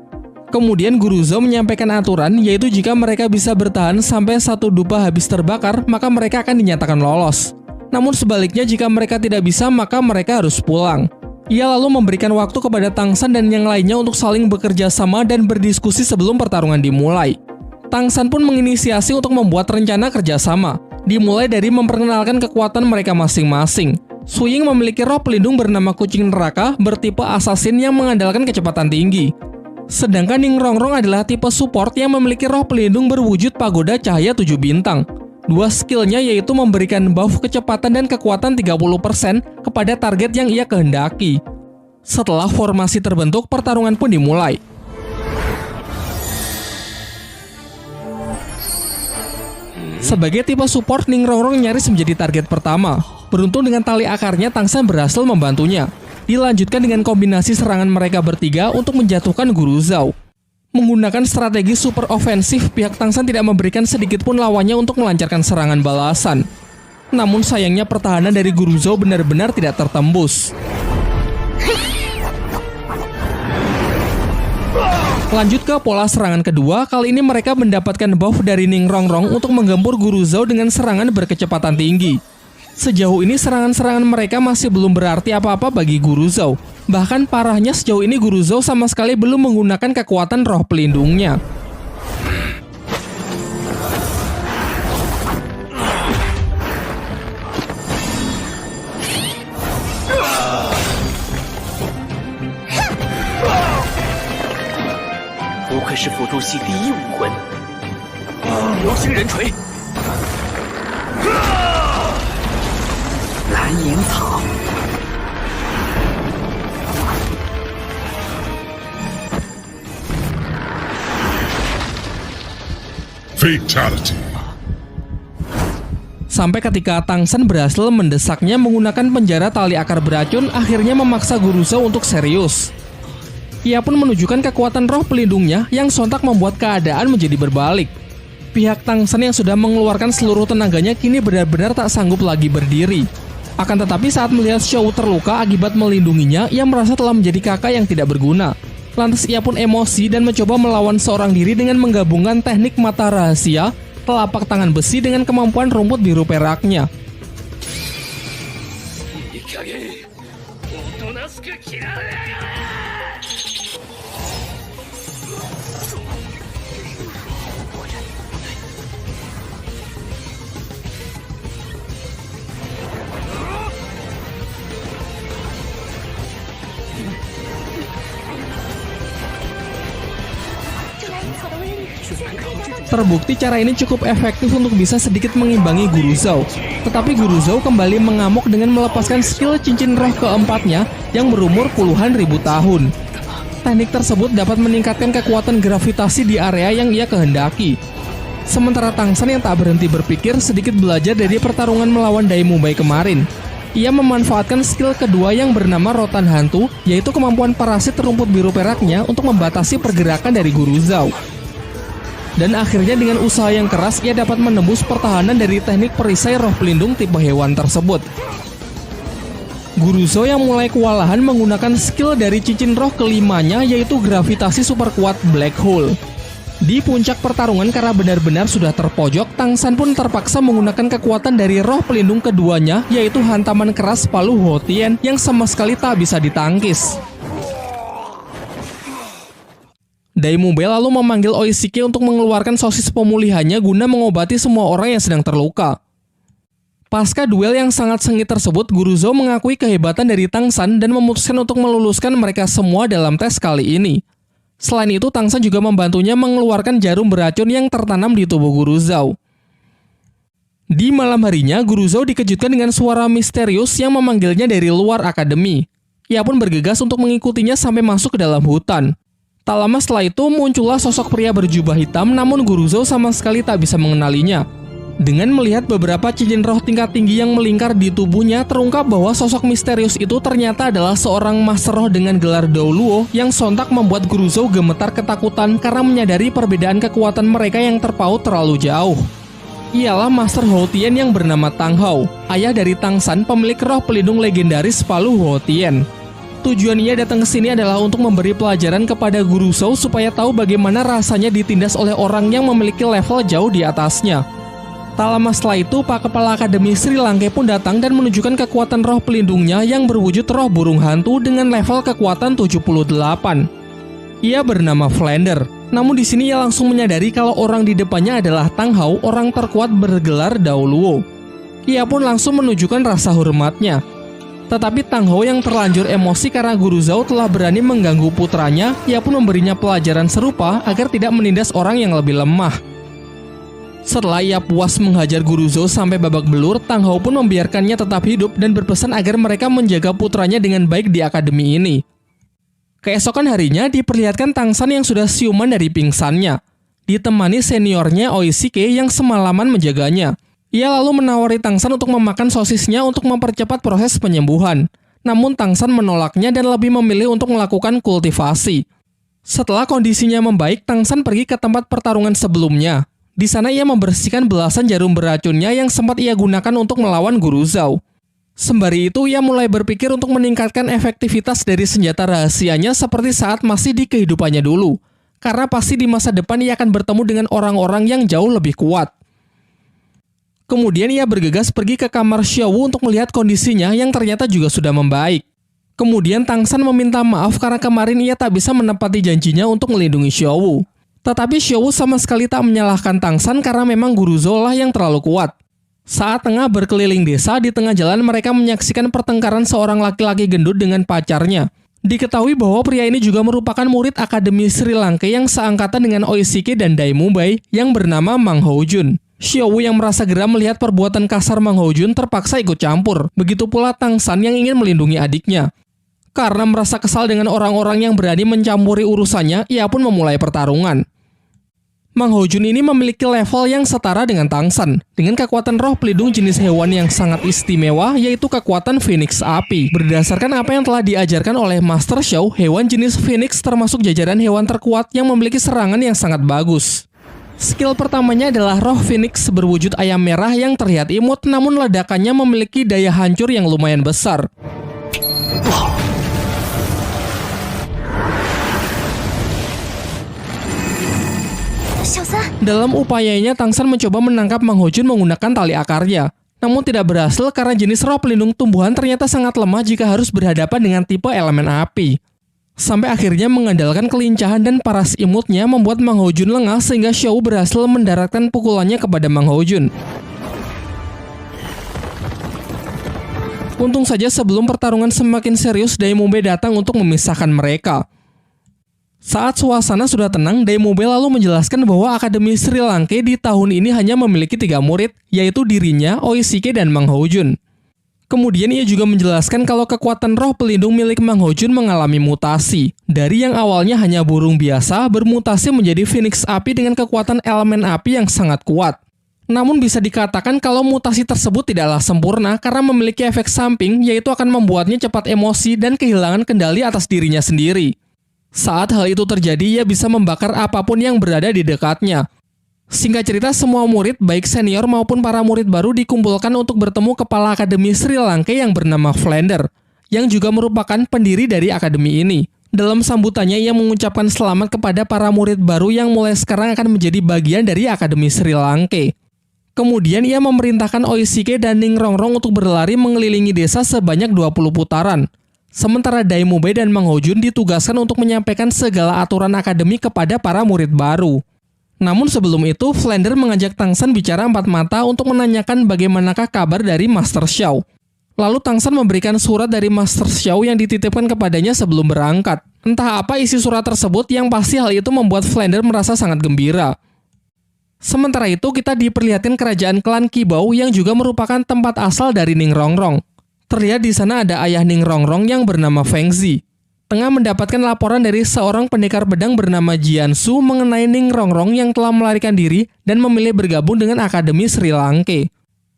Kemudian Guru Zhou menyampaikan aturan, yaitu jika mereka bisa bertahan sampai satu dupa habis terbakar, maka mereka akan dinyatakan lolos. Namun sebaliknya, jika mereka tidak bisa, maka mereka harus pulang. Ia lalu memberikan waktu kepada Tang San dan yang lainnya untuk saling bekerja sama dan berdiskusi sebelum pertarungan dimulai. Tang San pun menginisiasi untuk membuat rencana kerjasama, dimulai dari memperkenalkan kekuatan mereka masing-masing. Su Ying memiliki roh pelindung bernama kucing neraka bertipe assassin yang mengandalkan kecepatan tinggi. Sedangkan Ning Rongrong adalah tipe support yang memiliki roh pelindung berwujud pagoda cahaya 7 bintang. Dua skillnya yaitu memberikan buff kecepatan dan kekuatan 30% kepada target yang ia kehendaki. Setelah formasi terbentuk, pertarungan pun dimulai. Sebagai tipe support, Ning Rongrong nyaris menjadi target pertama. Beruntung dengan tali akarnya, Tang San berhasil membantunya. Dilanjutkan dengan kombinasi serangan mereka bertiga untuk menjatuhkan Guru Zhou. Menggunakan strategi super ofensif, pihak Tang San tidak memberikan sedikit pun lawannya untuk melancarkan serangan balasan. Namun sayangnya pertahanan dari Guru Zhou benar-benar tidak tertembus. Lanjut ke pola serangan kedua, kali ini mereka mendapatkan buff dari Ning Rongrong untuk menggempur Guru Zhou dengan serangan berkecepatan tinggi. Sejauh ini serangan-serangan mereka masih belum berarti apa-apa bagi Guru Zhou. Bahkan parahnya sejauh ini Guru Zhou sama sekali belum menggunakan kekuatan roh pelindungnya. Fatality. Sampai ketika Tang San berhasil mendesaknya menggunakan penjara tali akar beracun, akhirnya memaksa Guru Zhou untuk serius. Ia pun menunjukkan kekuatan roh pelindungnya yang sontak membuat keadaan menjadi berbalik. Pihak Tang San yang sudah mengeluarkan seluruh tenaganya kini benar-benar tak sanggup lagi berdiri. Akan tetapi saat melihat Xiao terluka akibat melindunginya, ia merasa telah menjadi kakak yang tidak berguna. Lantas ia pun emosi dan mencoba melawan seorang diri dengan menggabungkan teknik mata rahasia, telapak tangan besi dengan kemampuan rumput biru peraknya. Terbukti cara ini cukup efektif untuk bisa sedikit mengimbangi Guru Zhou. Tetapi Guru Zhou kembali mengamuk dengan melepaskan skill cincin roh keempatnya yang berumur puluhan ribu tahun. Teknik tersebut dapat meningkatkan kekuatan gravitasi di area yang ia kehendaki. Sementara Tang San yang tak berhenti berpikir sedikit belajar dari pertarungan melawan Dai Mumbai kemarin. Ia memanfaatkan skill kedua yang bernama Rotan Hantu, yaitu kemampuan parasit rumput biru peraknya untuk membatasi pergerakan dari Guru Zhou. Dan akhirnya dengan usaha yang keras, ia dapat menembus pertahanan dari teknik perisai roh pelindung tipe hewan tersebut. Guru Zhou yang mulai kewalahan menggunakan skill dari cincin roh kelimanya, yaitu gravitasi super kuat Black Hole. Di puncak pertarungan karena benar-benar sudah terpojok, Tang San pun terpaksa menggunakan kekuatan dari roh pelindung keduanya, yaitu hantaman keras palu Hotien yang sama sekali tak bisa ditangkis. Dai Mumbai lalu memanggil Oishike untuk mengeluarkan sosis pemulihannya guna mengobati semua orang yang sedang terluka. Pasca duel yang sangat sengit tersebut, Guru Zhou mengakui kehebatan dari Tang San dan memutuskan untuk meluluskan mereka semua dalam tes kali ini. Selain itu, Tang San juga membantunya mengeluarkan jarum beracun yang tertanam di tubuh Guru Zhou. Di malam harinya, Guru Zhou dikejutkan dengan suara misterius yang memanggilnya dari luar akademi. Ia pun bergegas untuk mengikutinya sampai masuk ke dalam hutan. Tak lama setelah itu, muncullah sosok pria berjubah hitam, namun Guru Zhou sama sekali tak bisa mengenalinya. Dengan melihat beberapa cincin roh tingkat tinggi yang melingkar di tubuhnya, terungkap bahwa sosok misterius itu ternyata adalah seorang master roh dengan gelar Daoluo yang sontak membuat Guru Zhou gemetar ketakutan karena menyadari perbedaan kekuatan mereka yang terpaut terlalu jauh. Ialah Master Hou Tian yang bernama Tang Hou, ayah dari Tang San, pemilik roh pelindung legendaris Palu Hou Tian. Tujuan ia datang ke sini adalah untuk memberi pelajaran kepada Guru Zhou supaya tahu bagaimana rasanya ditindas oleh orang yang memiliki level jauh di atasnya. Tak lama setelah itu, Pak Kepala Akademi Sri Lanka pun datang dan menunjukkan kekuatan roh pelindungnya yang berwujud roh burung hantu dengan level kekuatan 78. Ia bernama Flander. Namun di sini ia langsung menyadari kalau orang di depannya adalah Tang Hou, orang terkuat bergelar Daoluo. Ia pun langsung menunjukkan rasa hormatnya. Tetapi Tang Hou yang terlanjur emosi karena Guru Zhou telah berani mengganggu putranya, ia pun memberinya pelajaran serupa agar tidak menindas orang yang lebih lemah. Setelah ia puas menghajar Guru Zhou sampai babak belur, Tang Hou pun membiarkannya tetap hidup dan berpesan agar mereka menjaga putranya dengan baik di akademi ini. Keesokan harinya diperlihatkan Tang San yang sudah siuman dari pingsannya, ditemani seniornya Oishike yang semalaman menjaganya. Ia lalu menawari Tang San untuk memakan sosisnya untuk mempercepat proses penyembuhan. Namun Tang San menolaknya dan lebih memilih untuk melakukan kultivasi. Setelah kondisinya membaik, Tang San pergi ke tempat pertarungan sebelumnya. Di sana ia membersihkan belasan jarum beracunnya yang sempat ia gunakan untuk melawan Guru Zhou. Sembari itu, ia mulai berpikir untuk meningkatkan efektivitas dari senjata rahasianya seperti saat masih di kehidupannya dulu. Karena pasti di masa depan ia akan bertemu dengan orang-orang yang jauh lebih kuat. Kemudian ia bergegas pergi ke kamar Xiaowu untuk melihat kondisinya yang ternyata juga sudah membaik. Kemudian Tang San meminta maaf karena kemarin ia tak bisa menepati janjinya untuk melindungi Xiaowu. Tetapi Xiaowu sama sekali tak menyalahkan Tang San karena memang Guru Zhou lah yang terlalu kuat. Saat tengah berkeliling desa, di tengah jalan mereka menyaksikan pertengkaran seorang laki-laki gendut dengan pacarnya. Diketahui bahwa pria ini juga merupakan murid Akademi Sri Lanka yang seangkatan dengan Oishike dan Dai Mubai yang bernama Mang Houjun. Xiaowu yang merasa geram melihat perbuatan kasar Mang Houjun terpaksa ikut campur. Begitu pula Tang San yang ingin melindungi adiknya. Karena merasa kesal dengan orang-orang yang berani mencampuri urusannya, ia pun memulai pertarungan. Mang Houjun ini memiliki level yang setara dengan Tang San, dengan kekuatan roh pelindung jenis hewan yang sangat istimewa, yaitu kekuatan Phoenix Api. Berdasarkan apa yang telah diajarkan oleh Master Xiao, hewan jenis Phoenix termasuk jajaran hewan terkuat yang memiliki serangan yang sangat bagus. Skill pertamanya adalah roh Phoenix berwujud ayam merah yang terlihat imut, namun ledakannya memiliki daya hancur yang lumayan besar. Dalam upayanya, Tang San mencoba menangkap Mang Houjun menggunakan tali akarnya. Namun tidak berhasil karena jenis roh pelindung tumbuhan ternyata sangat lemah jika harus berhadapan dengan tipe elemen api. Sampai akhirnya mengandalkan kelincahan dan paras imutnya membuat Mang Houjun lengah sehingga Xiaowu berhasil mendaratkan pukulannya kepada Mang Houjun. Untung saja sebelum pertarungan semakin serius, Dai Mubai datang untuk memisahkan mereka. Saat suasana sudah tenang, Dai Mubai lalu menjelaskan bahwa Akademi Sri Lanka di tahun ini hanya memiliki 3 murid, yaitu dirinya, Oishike, dan Mang Houjun. Kemudian ia juga menjelaskan kalau kekuatan roh pelindung milik Mang Houjun mengalami mutasi. Dari yang awalnya hanya burung biasa, bermutasi menjadi Phoenix Api dengan kekuatan elemen api yang sangat kuat. Namun bisa dikatakan kalau mutasi tersebut tidaklah sempurna karena memiliki efek samping, yaitu akan membuatnya cepat emosi dan kehilangan kendali atas dirinya sendiri. Saat hal itu terjadi, ia bisa membakar apapun yang berada di dekatnya. Singkat cerita, semua murid, baik senior maupun para murid baru dikumpulkan untuk bertemu Kepala Akademi Sri Lanka yang bernama Flander, yang juga merupakan pendiri dari akademi ini. Dalam sambutannya, ia mengucapkan selamat kepada para murid baru yang mulai sekarang akan menjadi bagian dari Akademi Sri Lanka. Kemudian ia memerintahkan Oishike dan Ning Rongrong untuk berlari mengelilingi desa sebanyak 20 putaran. Sementara Dai Mubai dan Mang Houjun ditugaskan untuk menyampaikan segala aturan akademi kepada para murid baru. Namun sebelum itu, Flander mengajak Tang San bicara 4 mata untuk menanyakan bagaimanakah kabar dari Master Xiao. Lalu Tang San memberikan surat dari Master Xiao yang dititipkan kepadanya sebelum berangkat. Entah apa isi surat tersebut, yang pasti hal itu membuat Flander merasa sangat gembira. Sementara itu, kita diperlihatkan kerajaan klan Qibao yang juga merupakan tempat asal dari Ning Rongrong. Terlihat di sana ada ayah Ning Rongrong yang bernama Feng Zi. tengah mendapatkan laporan dari seorang pendekar pedang bernama Jiansu mengenai Ning Rongrong yang telah melarikan diri dan memilih bergabung dengan Akademi Sri Lanka.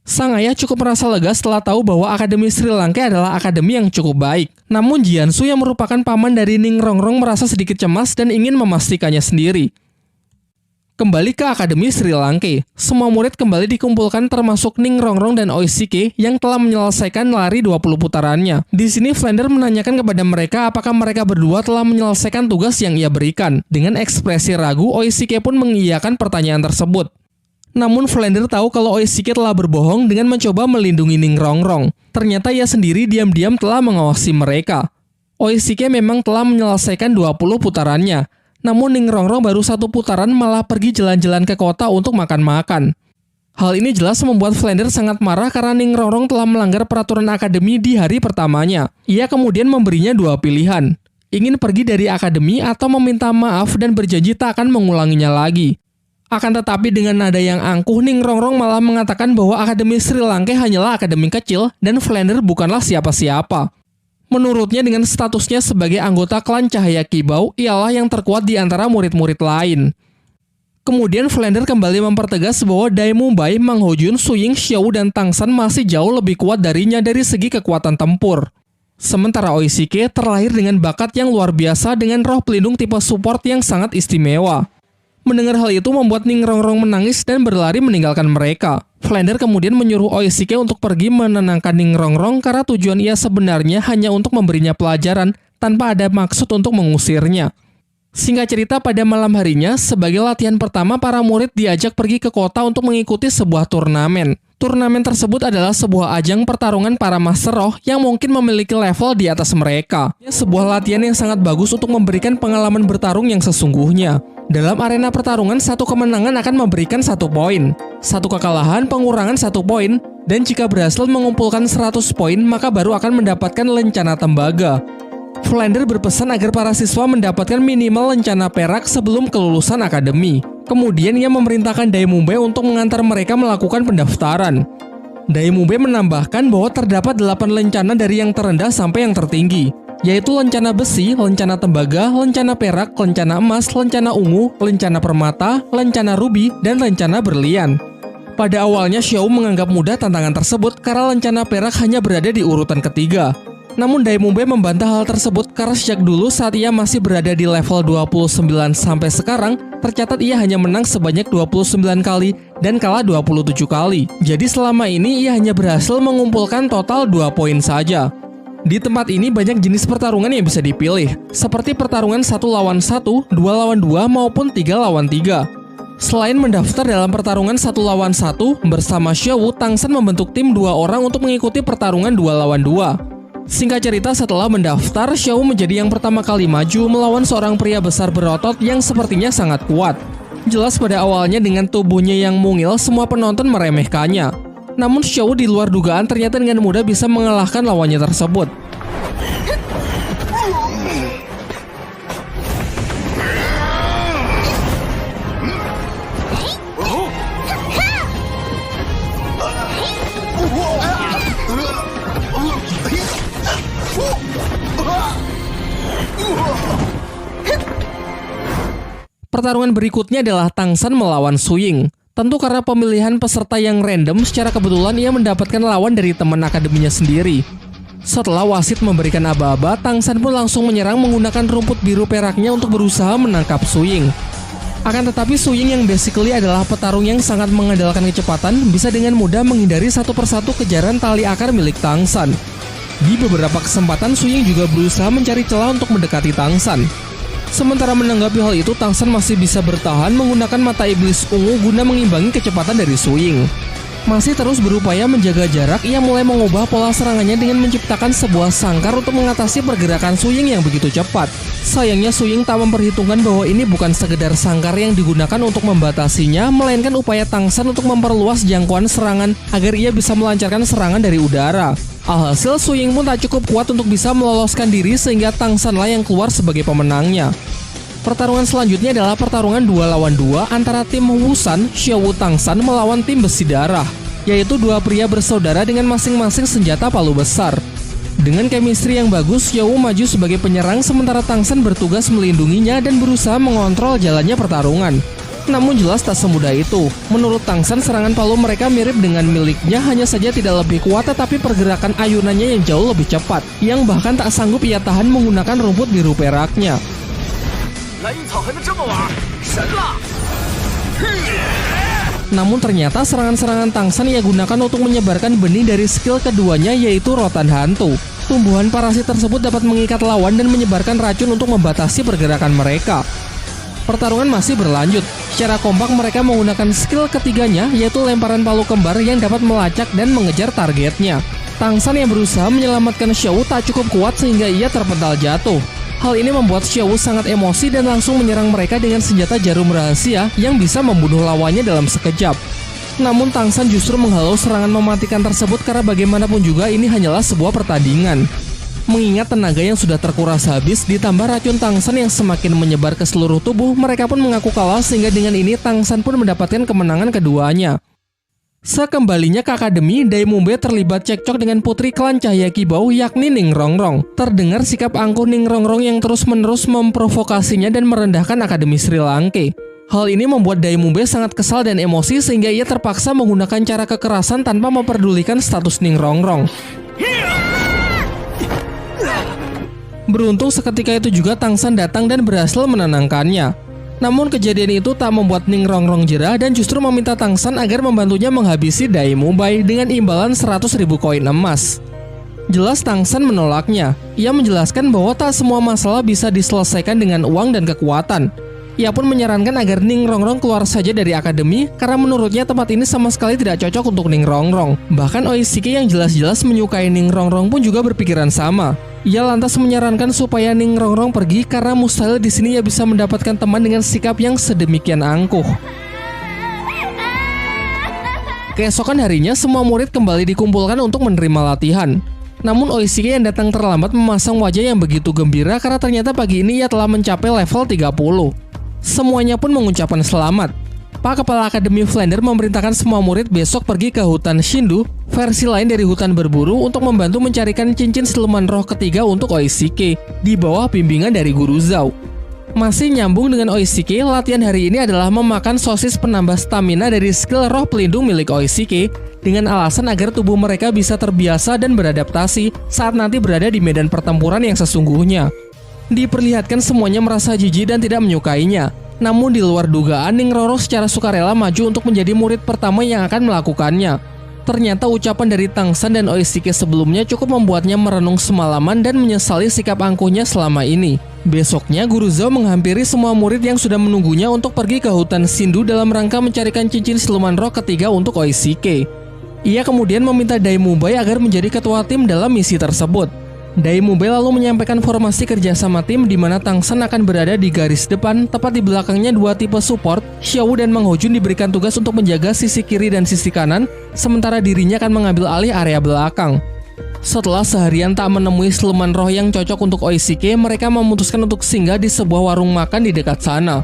Sang ayah cukup merasa lega setelah tahu bahwa Akademi Sri Lanka adalah akademi yang cukup baik. Namun Jiansu yang merupakan paman dari Ning Rongrong merasa sedikit cemas dan ingin memastikannya sendiri. Kembali ke Akademi Sri Lanka, semua murid kembali dikumpulkan termasuk Ning Rongrong dan Oishike yang telah menyelesaikan lari 20 putarannya. Di sini Flander menanyakan kepada mereka apakah mereka berdua telah menyelesaikan tugas yang ia berikan. Dengan ekspresi ragu, Oishike pun mengiyakan pertanyaan tersebut. Namun Flander tahu kalau Oishike telah berbohong dengan mencoba melindungi Ning Rongrong. Ternyata ia sendiri diam-diam telah mengawasi mereka. Oishike memang telah menyelesaikan 20 putarannya. Namun Ning Rongrong baru 1 putaran malah pergi jalan-jalan ke kota untuk makan-makan. Hal ini jelas membuat Flander sangat marah karena Ning Rongrong telah melanggar peraturan akademi di hari pertamanya. Ia kemudian memberinya 2 pilihan. Ingin pergi dari akademi atau meminta maaf dan berjanji tak akan mengulanginya lagi. Akan tetapi dengan nada yang angkuh, Ning Rongrong malah mengatakan bahwa Akademi Sri Lanka hanyalah akademi kecil dan Flander bukanlah siapa-siapa. Menurutnya dengan statusnya sebagai anggota klan Cahaya Kibau, ialah yang terkuat di antara murid-murid lain. Kemudian Flander kembali mempertegas bahwa Dai Mumbai, Mang Hojun, Suying, Xiao, dan Tang San masih jauh lebih kuat darinya dari segi kekuatan tempur. Sementara Oishike terlahir dengan bakat yang luar biasa dengan roh pelindung tipe support yang sangat istimewa. Mendengar hal itu membuat Ning Rongrong menangis dan berlari meninggalkan mereka. Flander kemudian menyuruh Oishike untuk pergi menenangkan Ning Rongrong karena tujuan ia sebenarnya hanya untuk memberinya pelajaran tanpa ada maksud untuk mengusirnya. Singkat cerita, pada malam harinya, sebagai latihan pertama para murid diajak pergi ke kota untuk mengikuti sebuah turnamen. Turnamen tersebut adalah sebuah ajang pertarungan para master roh yang mungkin memiliki level di atas mereka. Sebuah latihan yang sangat bagus untuk memberikan pengalaman bertarung yang sesungguhnya. Dalam arena pertarungan, 1 kemenangan akan memberikan 1 poin, 1 kekalahan pengurangan 1 poin, dan jika berhasil mengumpulkan 100 poin, maka baru akan mendapatkan lencana tembaga. Flander berpesan agar para siswa mendapatkan minimal lencana perak sebelum kelulusan akademi. Kemudian ia memerintahkan Dai Mumbai untuk mengantar mereka melakukan pendaftaran. Dai Mumbai menambahkan bahwa terdapat 8 lencana dari yang terendah sampai yang tertinggi, yaitu lencana besi, lencana tembaga, lencana perak, lencana emas, lencana ungu, lencana permata, lencana rubi, dan lencana berlian. Pada awalnya Xiao menganggap mudah tantangan tersebut karena lencana perak hanya berada di urutan ketiga. Namun Dai Mumbai membantah hal tersebut karena sejak dulu saat ia masih berada di level 29 sampai sekarang, tercatat ia hanya menang sebanyak 29 kali dan kalah 27 kali. Jadi selama ini ia hanya berhasil mengumpulkan total 2 poin saja. Di tempat ini banyak jenis pertarungan yang bisa dipilih, seperti pertarungan 1 lawan 1, 2 lawan 2, maupun 3 lawan 3. Selain mendaftar dalam pertarungan 1 lawan 1, bersama Xiao, Tang San membentuk tim 2 orang untuk mengikuti pertarungan 2 lawan 2. Singkat cerita, setelah mendaftar, Xiao menjadi yang pertama kali maju melawan seorang pria besar berotot yang sepertinya sangat kuat. Jelas pada awalnya dengan tubuhnya yang mungil, semua penonton meremehkannya. Namun Xiao di luar dugaan ternyata dengan mudah bisa mengalahkan lawannya tersebut. Pertarungan berikutnya adalah Tang San melawan Suying. Tentu karena pemilihan peserta yang random, secara kebetulan ia mendapatkan lawan dari teman akademinya sendiri. Setelah wasit memberikan aba-aba, Tang San pun langsung menyerang menggunakan rumput biru peraknya untuk berusaha menangkap Suying. Akan tetapi Suying yang basically adalah petarung yang sangat mengandalkan kecepatan, bisa dengan mudah menghindari satu persatu kejaran tali akar milik Tang San. Di beberapa kesempatan Suying juga berusaha mencari celah untuk mendekati Tang San. Sementara menanggapi hal itu, Tang San masih bisa bertahan menggunakan mata iblis ungu guna mengimbangi kecepatan dari Suying. Masih terus berupaya menjaga jarak, ia mulai mengubah pola serangannya dengan menciptakan sebuah sangkar untuk mengatasi pergerakan Suying yang begitu cepat. Sayangnya Suying tak memperhitungkan bahwa ini bukan sekedar sangkar yang digunakan untuk membatasinya, melainkan upaya Tang San untuk memperluas jangkauan serangan agar ia bisa melancarkan serangan dari udara. Alhasil Suying pun tak cukup kuat untuk bisa meloloskan diri sehingga Tang San lah yang keluar sebagai pemenangnya. Pertarungan selanjutnya adalah pertarungan 2 lawan 2 antara tim Wusan, Xiao Tang San melawan tim Besi Darah, yaitu 2 pria bersaudara dengan masing-masing senjata palu besar. Dengan chemistry yang bagus, Xiao maju sebagai penyerang sementara Tang San bertugas melindunginya dan berusaha mengontrol jalannya pertarungan. Namun jelas tak semudah itu. Menurut Tang San, serangan palu mereka mirip dengan miliknya, hanya saja tidak lebih kuat tetapi pergerakan ayunannya yang jauh lebih cepat, yang bahkan tak sanggup ia tahan menggunakan rumput biru peraknya. Namun ternyata serangan-serangan Tang San ia gunakan untuk menyebarkan benih dari skill keduanya, yaitu rotan hantu. Tumbuhan parasit tersebut dapat mengikat lawan dan menyebarkan racun untuk membatasi pergerakan mereka. Pertarungan masih berlanjut. Secara kompak mereka menggunakan skill ketiganya, yaitu lemparan palu kembar yang dapat melacak dan mengejar targetnya. Tang San yang berusaha menyelamatkan Xiao tak cukup kuat sehingga ia terpental jatuh. Hal ini membuat Xiao sangat emosi dan langsung menyerang mereka dengan senjata jarum rahasia yang bisa membunuh lawannya dalam sekejap. Namun Tang San justru menghalau serangan mematikan tersebut karena bagaimanapun juga ini hanyalah sebuah pertandingan. Mengingat tenaga yang sudah terkuras habis ditambah racun Tang San yang semakin menyebar ke seluruh tubuh, mereka pun mengaku kalah sehingga dengan ini Tang San pun mendapatkan kemenangan keduanya. Sekembalinya ke akademi, Dai Mumbe terlibat cekcok dengan putri klan Cahaya Kibau yakni Ning Rongrong. Terdengar sikap angkuh Ning Rongrong yang terus-menerus memprovokasinya dan merendahkan akademi Sri Lanka. Hal ini membuat Dai Mumbe sangat kesal dan emosi sehingga ia terpaksa menggunakan cara kekerasan tanpa memperdulikan status Ning Rongrong. Beruntung seketika itu juga Tang San datang dan berhasil menenangkannya. Namun kejadian itu tak membuat Ning Rongrong jerah dan justru meminta Tang San agar membantunya menghabisi Dai Mumbai dengan imbalan 100.000 koin emas. Jelas Tang San menolaknya. Ia menjelaskan bahwa tak semua masalah bisa diselesaikan dengan uang dan kekuatan. Ia pun menyarankan agar Ning Rongrong keluar saja dari akademi karena menurutnya tempat ini sama sekali tidak cocok untuk Ning Rongrong. Bahkan Oishike yang jelas-jelas menyukai Ning Rongrong pun juga berpikiran sama. Ia lantas menyarankan supaya Ning Rongrong pergi karena mustahil di sini ia bisa mendapatkan teman dengan sikap yang sedemikian angkuh. Keesokan harinya semua murid kembali dikumpulkan untuk menerima latihan. Namun Oishike yang datang terlambat memasang wajah yang begitu gembira karena ternyata pagi ini ia telah mencapai level 30. Semuanya pun mengucapkan selamat. Pak Kepala Akademi Flander memerintahkan semua murid besok pergi ke hutan Shindu, versi lain dari hutan berburu, untuk membantu mencarikan cincin siluman roh ketiga untuk Oishike, di bawah bimbingan dari Guru Zhao. Masih nyambung dengan Oishike, latihan hari ini adalah memakan sosis penambah stamina dari skill roh pelindung milik Oishike, dengan alasan agar tubuh mereka bisa terbiasa dan beradaptasi saat nanti berada di medan pertempuran yang sesungguhnya. Diperlihatkan semuanya merasa jijik dan tidak menyukainya. Namun di luar dugaan, Ning Rongrong secara sukarela maju untuk menjadi murid pertama yang akan melakukannya. Ternyata ucapan dari Tang San dan Oishike sebelumnya cukup membuatnya merenung semalaman dan menyesali sikap angkuhnya selama ini. Besoknya, Guru Zhao menghampiri semua murid yang sudah menunggunya untuk pergi ke hutan Shindu dalam rangka mencarikan cincin siluman roh ketiga untuk Oishike. Ia kemudian meminta Dai Mumbai agar menjadi ketua tim dalam misi tersebut. Dai Mumbai lalu menyampaikan formasi kerjasama tim di mana Tang San akan berada di garis depan, tepat di belakangnya dua tipe support, Xiao dan Mang Hojun diberikan tugas untuk menjaga sisi kiri dan sisi kanan, sementara dirinya akan mengambil alih area belakang. Setelah seharian tak menemui siluman roh yang cocok untuk Oishike, mereka memutuskan untuk singgah di sebuah warung makan di dekat sana.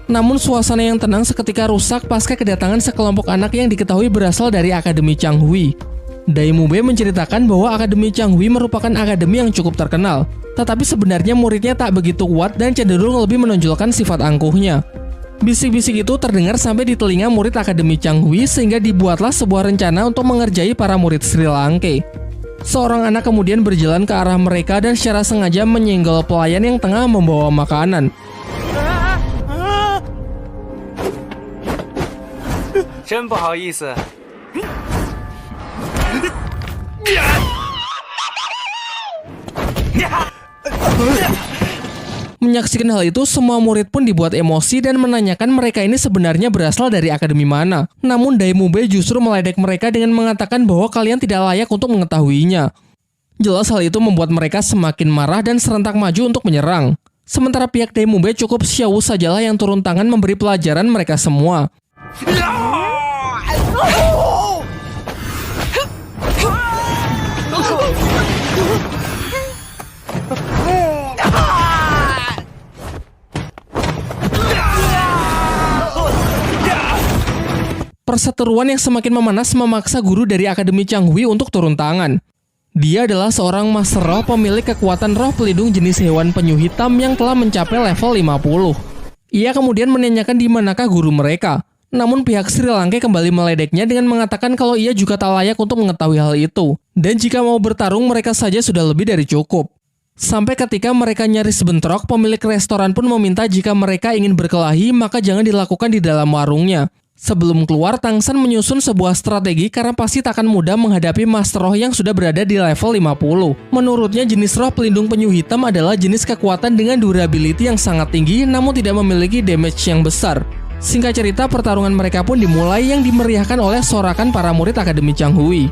Namun suasana yang tenang seketika rusak pasca kedatangan sekelompok anak yang diketahui berasal dari Akademi Changhui. Dai Mumbai menceritakan bahwa Akademi Changhui merupakan akademi yang cukup terkenal, tetapi sebenarnya muridnya tak begitu kuat dan cenderung lebih menonjolkan sifat angkuhnya. Bisik-bisik itu terdengar sampai di telinga murid Akademi Changhui sehingga dibuatlah sebuah rencana untuk mengerjai para murid Sri Lanka. Seorang anak kemudian berjalan ke arah mereka dan secara sengaja menyenggol pelayan yang tengah membawa makanan. Menyaksikan hal itu, semua murid pun dibuat emosi dan menanyakan mereka ini sebenarnya berasal dari akademi mana. Namun Dai Mumbai justru meledek mereka dengan mengatakan bahwa kalian tidak layak untuk mengetahuinya. Jelas hal itu membuat mereka semakin marah dan serentak maju untuk menyerang. Sementara pihak Dai Mumbai cukup Xiao sajalah yang turun tangan memberi pelajaran mereka semua. Perseteruan yang semakin memanas memaksa guru dari Akademi Changhui untuk turun tangan. Dia adalah seorang master roh pemilik kekuatan roh pelindung jenis hewan penyu hitam yang telah mencapai level 50. Ia kemudian menanyakan di manakah guru mereka. Namun pihak Sri Lanka kembali meledeknya dengan mengatakan kalau ia juga tak layak untuk mengetahui hal itu. Dan jika mau bertarung mereka saja sudah lebih dari cukup. Sampai ketika mereka nyaris bentrok, pemilik restoran pun meminta jika mereka ingin berkelahi maka jangan dilakukan di dalam warungnya. Sebelum keluar, Tang San menyusun sebuah strategi karena pasti tak akan mudah menghadapi Master Roh yang sudah berada di level 50. Menurutnya jenis roh pelindung penyu hitam adalah jenis kekuatan dengan durability yang sangat tinggi namun tidak memiliki damage yang besar. Singkat cerita, pertarungan mereka pun dimulai yang dimeriahkan oleh sorakan para murid Akademi Changhui.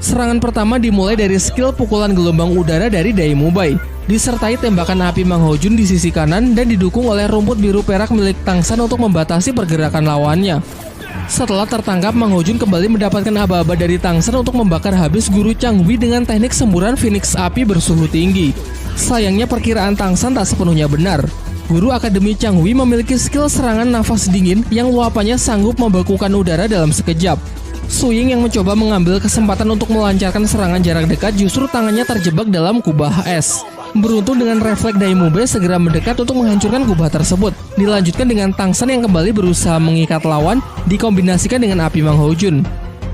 Serangan pertama dimulai dari skill pukulan gelombang udara dari Dai Mubai, disertai tembakan api Mang Hojun di sisi kanan dan didukung oleh rumput biru perak milik Tang San untuk membatasi pergerakan lawannya. Setelah tertangkap, Mang Hojun kembali mendapatkan aba-aba dari Tang San untuk membakar habis guru Changhui dengan teknik semburan Phoenix api bersuhu tinggi. Sayangnya perkiraan Tang San tak sepenuhnya benar. Guru Akademi Changhui memiliki skill serangan nafas dingin yang luapannya sanggup membekukan udara dalam sekejap. Su Ying yang mencoba mengambil kesempatan untuk melancarkan serangan jarak dekat justru tangannya terjebak dalam kubah es. Beruntung dengan refleks Dai Mubai segera mendekat untuk menghancurkan kubah tersebut. Dilanjutkan dengan Tang San yang kembali berusaha mengikat lawan dikombinasikan dengan api Mang Hojun.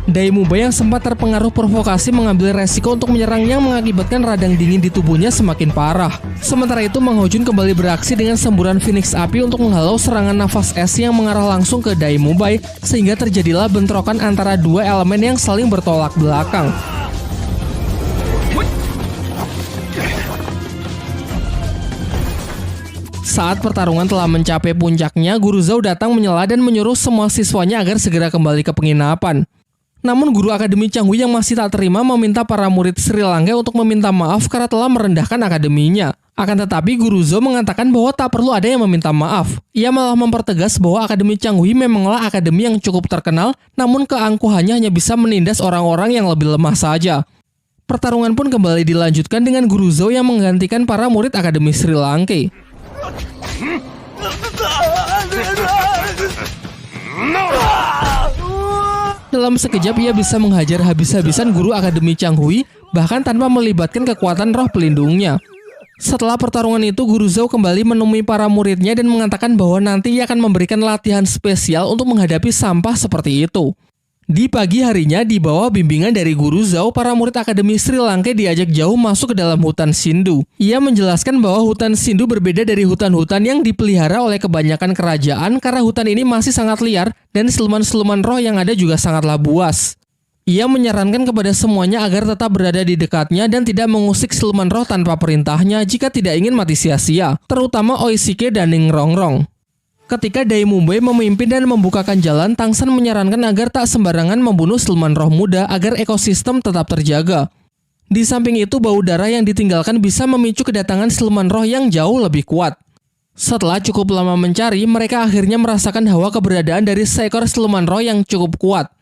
Dai Mubai yang sempat terpengaruh provokasi mengambil resiko untuk menyerang yang mengakibatkan radang dingin di tubuhnya semakin parah. Sementara itu Mang Hojun kembali beraksi dengan semburan Phoenix api untuk menghalau serangan nafas es yang mengarah langsung ke Dai Mubai sehingga terjadilah bentrokan antara dua elemen yang saling bertolak belakang. Saat pertarungan telah mencapai puncaknya, Guru Zhao datang menyela dan menyuruh semua siswanya agar segera kembali ke penginapan. Namun guru Akademi Changhui yang masih tak terima meminta para murid Sri Lanka untuk meminta maaf karena telah merendahkan akademinya. Akan tetapi Guru Zhao mengatakan bahwa tak perlu ada yang meminta maaf. Ia malah mempertegas bahwa Akademi Changhui memanglah akademi yang cukup terkenal, namun keangkuhannya hanya bisa menindas orang-orang yang lebih lemah saja. Pertarungan pun kembali dilanjutkan dengan Guru Zhao yang menggantikan para murid Akademi Sri Lanka. Dalam sekejap ia bisa menghajar habis-habisan guru Akademi Changhui, bahkan tanpa melibatkan kekuatan roh pelindungnya. Setelah pertarungan itu, Guru Zhao kembali menemui para muridnya dan mengatakan bahwa nanti ia akan memberikan latihan spesial untuk menghadapi sampah seperti itu. Di pagi harinya, di bawah bimbingan dari Guru Zhao, para murid Akademi Sri Lanka diajak jauh masuk ke dalam hutan Sindhu. Ia menjelaskan bahwa hutan Sindhu berbeda dari hutan-hutan yang dipelihara oleh kebanyakan kerajaan karena hutan ini masih sangat liar dan siluman-siluman roh yang ada juga sangatlah buas. Ia menyarankan kepada semuanya agar tetap berada di dekatnya dan tidak mengusik siluman roh tanpa perintahnya jika tidak ingin mati sia-sia, terutama Oishike dan Ningrongrong. Ketika Dai Mubai memimpin dan membukakan jalan, Tang San menyarankan agar tak sembarangan membunuh siluman roh muda agar ekosistem tetap terjaga. Di samping itu, bau darah yang ditinggalkan bisa memicu kedatangan siluman roh yang jauh lebih kuat. Setelah cukup lama mencari, mereka akhirnya merasakan hawa keberadaan dari seekor siluman roh yang cukup kuat.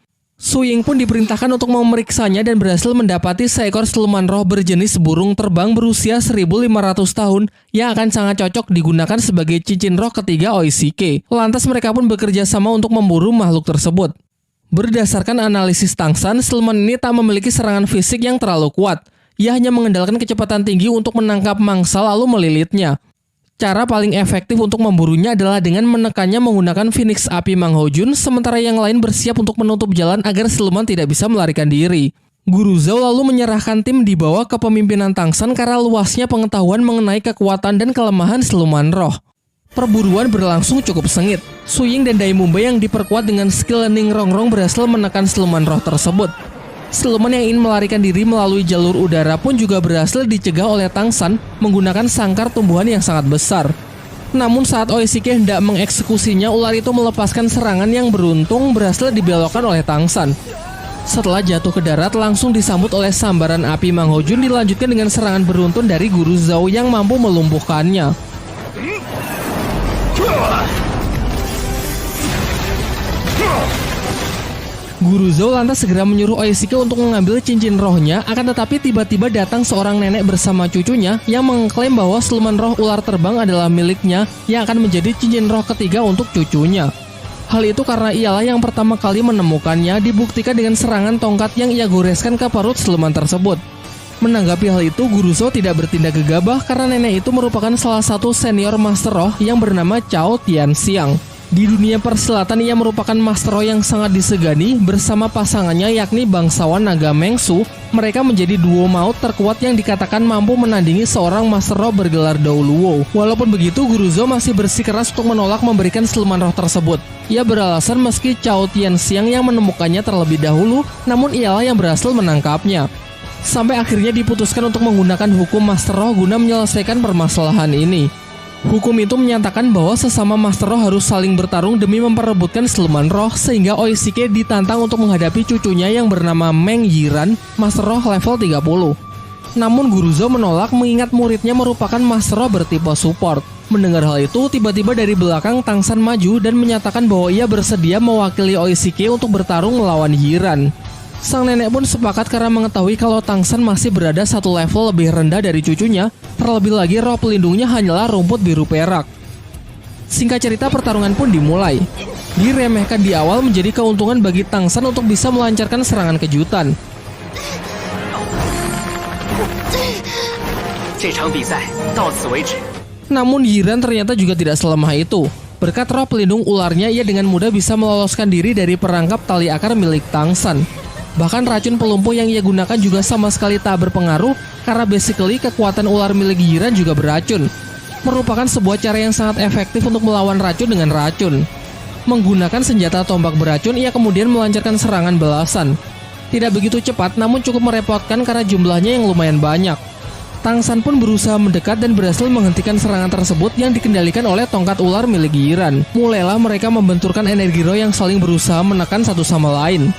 Su Ying pun diperintahkan untuk memeriksanya dan berhasil mendapati seekor siluman roh berjenis burung terbang berusia 1500 tahun yang akan sangat cocok digunakan sebagai cincin roh ketiga Oishike. Lantas mereka pun bekerja sama untuk memburu makhluk tersebut. Berdasarkan analisis Tang San, siluman ini tak memiliki serangan fisik yang terlalu kuat. Ia hanya mengandalkan kecepatan tinggi untuk menangkap mangsa lalu melilitnya. Cara paling efektif untuk memburunya adalah dengan menekannya menggunakan Phoenix api Mang Hojun, sementara yang lain bersiap untuk menutup jalan agar siluman tidak bisa melarikan diri. Guru Zhao lalu menyerahkan tim di bawah kepemimpinan Tang San karena luasnya pengetahuan mengenai kekuatan dan kelemahan siluman roh. Perburuan berlangsung cukup sengit. Su Ying dan Dai Mubai yang diperkuat dengan skill Ningrongrong berhasil menekan siluman roh tersebut. Siluman yang ingin melarikan diri melalui jalur udara pun juga berhasil dicegah oleh Tang San menggunakan sangkar tumbuhan yang sangat besar. Namun saat Oishike hendak mengeksekusinya, ular itu melepaskan serangan yang beruntung berhasil dibelokkan oleh Tang San. Setelah jatuh ke darat, langsung disambut oleh sambaran api Mang Hojun dilanjutkan dengan serangan beruntun dari Guru Zhao yang mampu melumpuhkannya. Guru Zhao lantas segera menyuruh Oishike untuk mengambil cincin rohnya, akan tetapi tiba-tiba datang seorang nenek bersama cucunya yang mengklaim bahwa siluman roh ular terbang adalah miliknya yang akan menjadi cincin roh ketiga untuk cucunya. Hal itu karena ialah yang pertama kali menemukannya, dibuktikan dengan serangan tongkat yang ia goreskan ke perut siluman tersebut. Menanggapi hal itu, Guru Zhou tidak bertindak gegabah karena nenek itu merupakan salah satu senior Master Roh yang bernama Cao Tianxiang. Di dunia persilatan ia merupakan Master Roh yang sangat disegani. Bersama pasangannya yakni bangsawan naga Mengsu, mereka menjadi duo maut terkuat yang dikatakan mampu menandingi seorang Master Roh bergelar Dou Luo. Walaupun begitu, Guru Zhou masih bersikeras untuk menolak memberikan siluman roh tersebut. Ia beralasan meski Cao Tianxiang yang menemukannya terlebih dahulu, namun ialah yang berhasil menangkapnya. Sampai akhirnya diputuskan untuk menggunakan hukum Master Roh guna menyelesaikan permasalahan ini. Hukum itu menyatakan bahwa sesama Master Roh harus saling bertarung demi memperebutkan siluman roh, sehingga Oishike ditantang untuk menghadapi cucunya yang bernama Meng Yiran, Master Roh level 30. Namun Guru Zhou menolak mengingat muridnya merupakan Master Roh bertipe support. Mendengar hal itu, tiba-tiba dari belakang Tang San maju dan menyatakan bahwa ia bersedia mewakili Oishike untuk bertarung melawan Yiran. Sang nenek pun sepakat karena mengetahui kalau Tang San masih berada satu level lebih rendah dari cucunya, terlebih lagi roh pelindungnya hanyalah rumput biru perak. Singkat cerita, pertarungan pun dimulai. Diremehkan di awal menjadi keuntungan bagi Tang San untuk bisa melancarkan serangan kejutan. Namun Yiran ternyata juga tidak selemah itu. Berkat roh pelindung ularnya, ia dengan mudah bisa meloloskan diri dari perangkap tali akar milik Tang San. Bahkan racun pelumpuh yang ia gunakan juga sama sekali tak berpengaruh karena basically kekuatan ular milik Yiran juga beracun. Merupakan sebuah cara yang sangat efektif untuk melawan racun dengan racun. Menggunakan senjata tombak beracun, ia kemudian melancarkan serangan balasan. Tidak begitu cepat namun cukup merepotkan karena jumlahnya yang lumayan banyak. Tang San pun berusaha mendekat dan berhasil menghentikan serangan tersebut yang dikendalikan oleh tongkat ular milik Yiran. Mulailah mereka membenturkan energi roh yang saling berusaha menekan satu sama lain.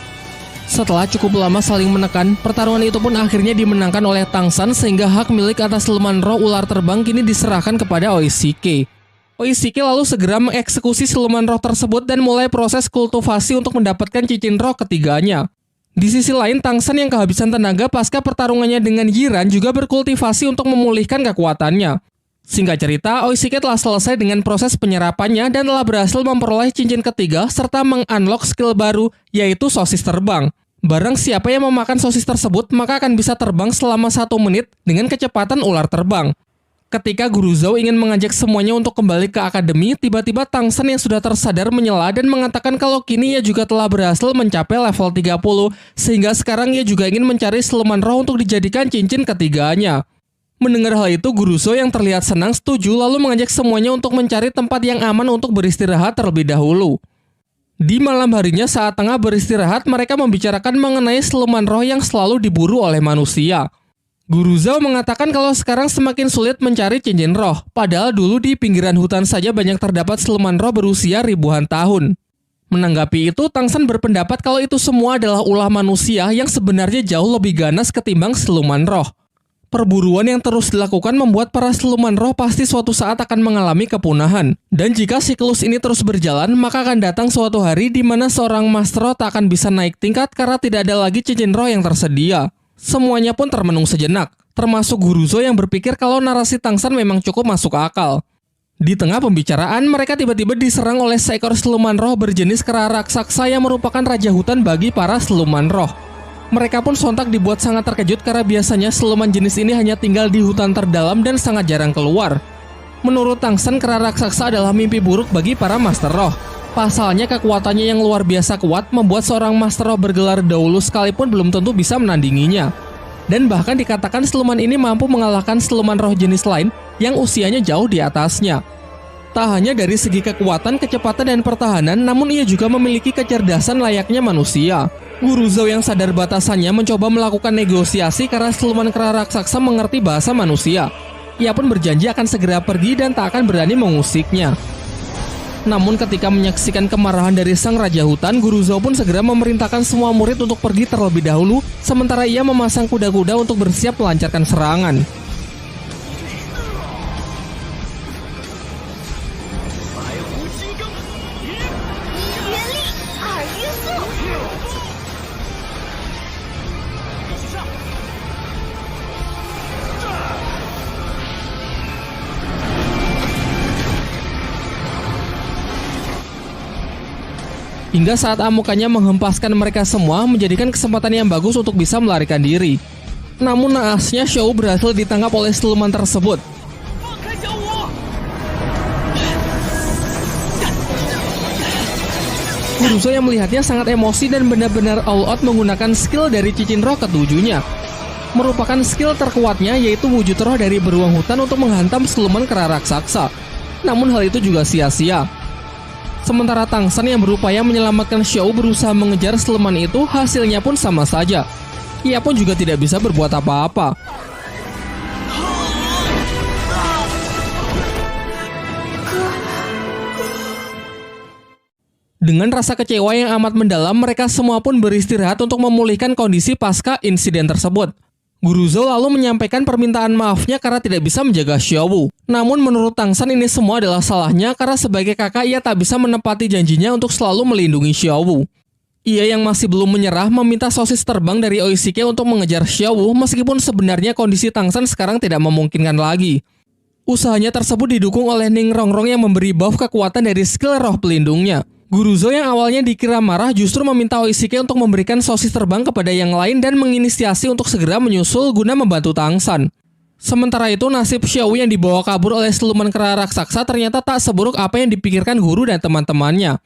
Setelah cukup lama saling menekan, pertarungan itu pun akhirnya dimenangkan oleh Tang San sehingga hak milik atas siluman roh ular terbang kini diserahkan kepada Oishike. Oishike lalu segera mengeksekusi siluman roh tersebut dan mulai proses kultivasi untuk mendapatkan cincin roh ketiganya. Di sisi lain, Tang San yang kehabisan tenaga pasca pertarungannya dengan Yiran juga berkultivasi untuk memulihkan kekuatannya. Singkat cerita, Oishike telah selesai dengan proses penyerapannya dan telah berhasil memperoleh cincin ketiga serta meng-unlock skill baru, yaitu sosis terbang. Barang siapa yang memakan sosis tersebut, maka akan bisa terbang selama 1 menit dengan kecepatan ular terbang. Ketika Guru Zhou ingin mengajak semuanya untuk kembali ke akademi, tiba-tiba Tang San yang sudah tersadar menyela dan mengatakan kalau kini ia juga telah berhasil mencapai level 30, sehingga sekarang ia juga ingin mencari siluman roh untuk dijadikan cincin ketiganya. Mendengar hal itu, Guru Zhou yang terlihat senang setuju lalu mengajak semuanya untuk mencari tempat yang aman untuk beristirahat terlebih dahulu. Di malam harinya saat tengah beristirahat, mereka membicarakan mengenai siluman roh yang selalu diburu oleh manusia. Guru Zhou mengatakan kalau sekarang semakin sulit mencari cincin roh, padahal dulu di pinggiran hutan saja banyak terdapat siluman roh berusia ribuan tahun. Menanggapi itu, Tang San berpendapat kalau itu semua adalah ulah manusia yang sebenarnya jauh lebih ganas ketimbang siluman roh. Perburuan yang terus dilakukan membuat para siluman roh pasti suatu saat akan mengalami kepunahan. Dan jika siklus ini terus berjalan, maka akan datang suatu hari di mana seorang Master Roh tak akan bisa naik tingkat karena tidak ada lagi cincin roh yang tersedia. Semuanya pun termenung sejenak, termasuk Guru Zhou yang berpikir kalau narasi Tang San memang cukup masuk akal. Di tengah pembicaraan, mereka tiba-tiba diserang oleh seekor siluman roh berjenis kera raksasa yang merupakan raja hutan bagi para siluman roh. Mereka pun sontak dibuat sangat terkejut karena biasanya siluman jenis ini hanya tinggal di hutan terdalam dan sangat jarang keluar. Menurut Tang San, kera raksasa adalah mimpi buruk bagi para Master Roh. Pasalnya kekuatannya yang luar biasa kuat membuat seorang Master Roh bergelar Dou Lu sekalipun belum tentu bisa menandinginya. Dan bahkan dikatakan siluman ini mampu mengalahkan siluman roh jenis lain yang usianya jauh di atasnya. Tak hanya dari segi kekuatan, kecepatan, dan pertahanan, namun ia juga memiliki kecerdasan layaknya manusia. Guru Zhou yang sadar batasannya mencoba melakukan negosiasi karena siluman kera raksasa mengerti bahasa manusia. Ia pun berjanji akan segera pergi dan tak akan berani mengusiknya. Namun ketika menyaksikan kemarahan dari sang raja hutan, Guru Zhou pun segera memerintahkan semua murid untuk pergi terlebih dahulu, sementara ia memasang kuda-kuda untuk bersiap melancarkan serangan. Hingga saat amukannya menghempaskan mereka semua, menjadikan kesempatan yang bagus untuk bisa melarikan diri. Namun naasnya Xiao berhasil ditangkap oleh siluman tersebut. Guru Zhou yang melihatnya sangat emosi dan benar-benar all out menggunakan skill dari cincin roh ketujuhnya. Merupakan skill terkuatnya yaitu wujud roh dari beruang hutan untuk menghantam siluman kera raksasa. Namun hal itu juga sia-sia. Sementara Tang San yang berupaya menyelamatkan Xiao berusaha mengejar siluman itu, hasilnya pun sama saja. Ia pun juga tidak bisa berbuat apa-apa. Dengan rasa kecewa yang amat mendalam, mereka semua pun beristirahat untuk memulihkan kondisi pasca insiden tersebut. Guru Zhou lalu menyampaikan permintaan maafnya karena tidak bisa menjaga Xiao. Namun menurut Tang San ini semua adalah salahnya karena sebagai kakak ia tak bisa menepati janjinya untuk selalu melindungi Xiao. Ia yang masih belum menyerah meminta sosis terbang dari Oishike untuk mengejar Xiao meskipun sebenarnya kondisi Tang San sekarang tidak memungkinkan lagi. Usahanya tersebut didukung oleh Ning Rongrong yang memberi buff kekuatan dari skill roh pelindungnya. Guru Zhou yang awalnya dikira marah justru meminta Oishike untuk memberikan sosis terbang kepada yang lain dan menginisiasi untuk segera menyusul guna membantu Tang San. Sementara itu nasib Xiao yang dibawa kabur oleh siluman kera raksasa ternyata tak seburuk apa yang dipikirkan guru dan teman-temannya.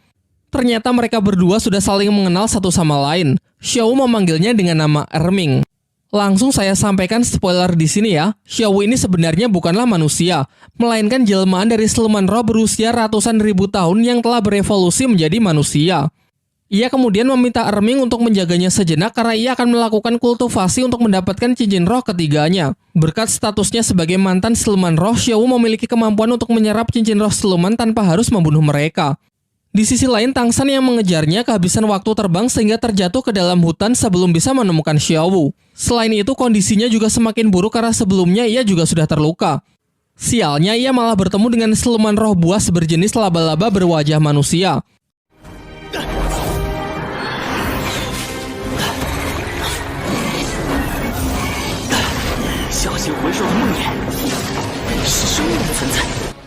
Ternyata mereka berdua sudah saling mengenal satu sama lain. Xiao memanggilnya dengan nama Erming. Langsung saya sampaikan spoiler di sini ya. Xiao ini sebenarnya bukanlah manusia, melainkan jelmaan dari siluman roh berusia ratusan ribu tahun yang telah berevolusi menjadi manusia. Ia kemudian meminta Erming untuk menjaganya sejenak karena ia akan melakukan kultivasi untuk mendapatkan cincin roh ketiganya. Berkat statusnya sebagai mantan siluman roh, Xiao memiliki kemampuan untuk menyerap cincin roh siluman tanpa harus membunuh mereka. Di sisi lain, Tang San yang mengejarnya kehabisan waktu terbang sehingga terjatuh ke dalam hutan sebelum bisa menemukan Xiao. Selain itu, kondisinya juga semakin buruk karena sebelumnya ia juga sudah terluka. Sialnya, ia malah bertemu dengan siluman roh buas berjenis laba-laba berwajah manusia.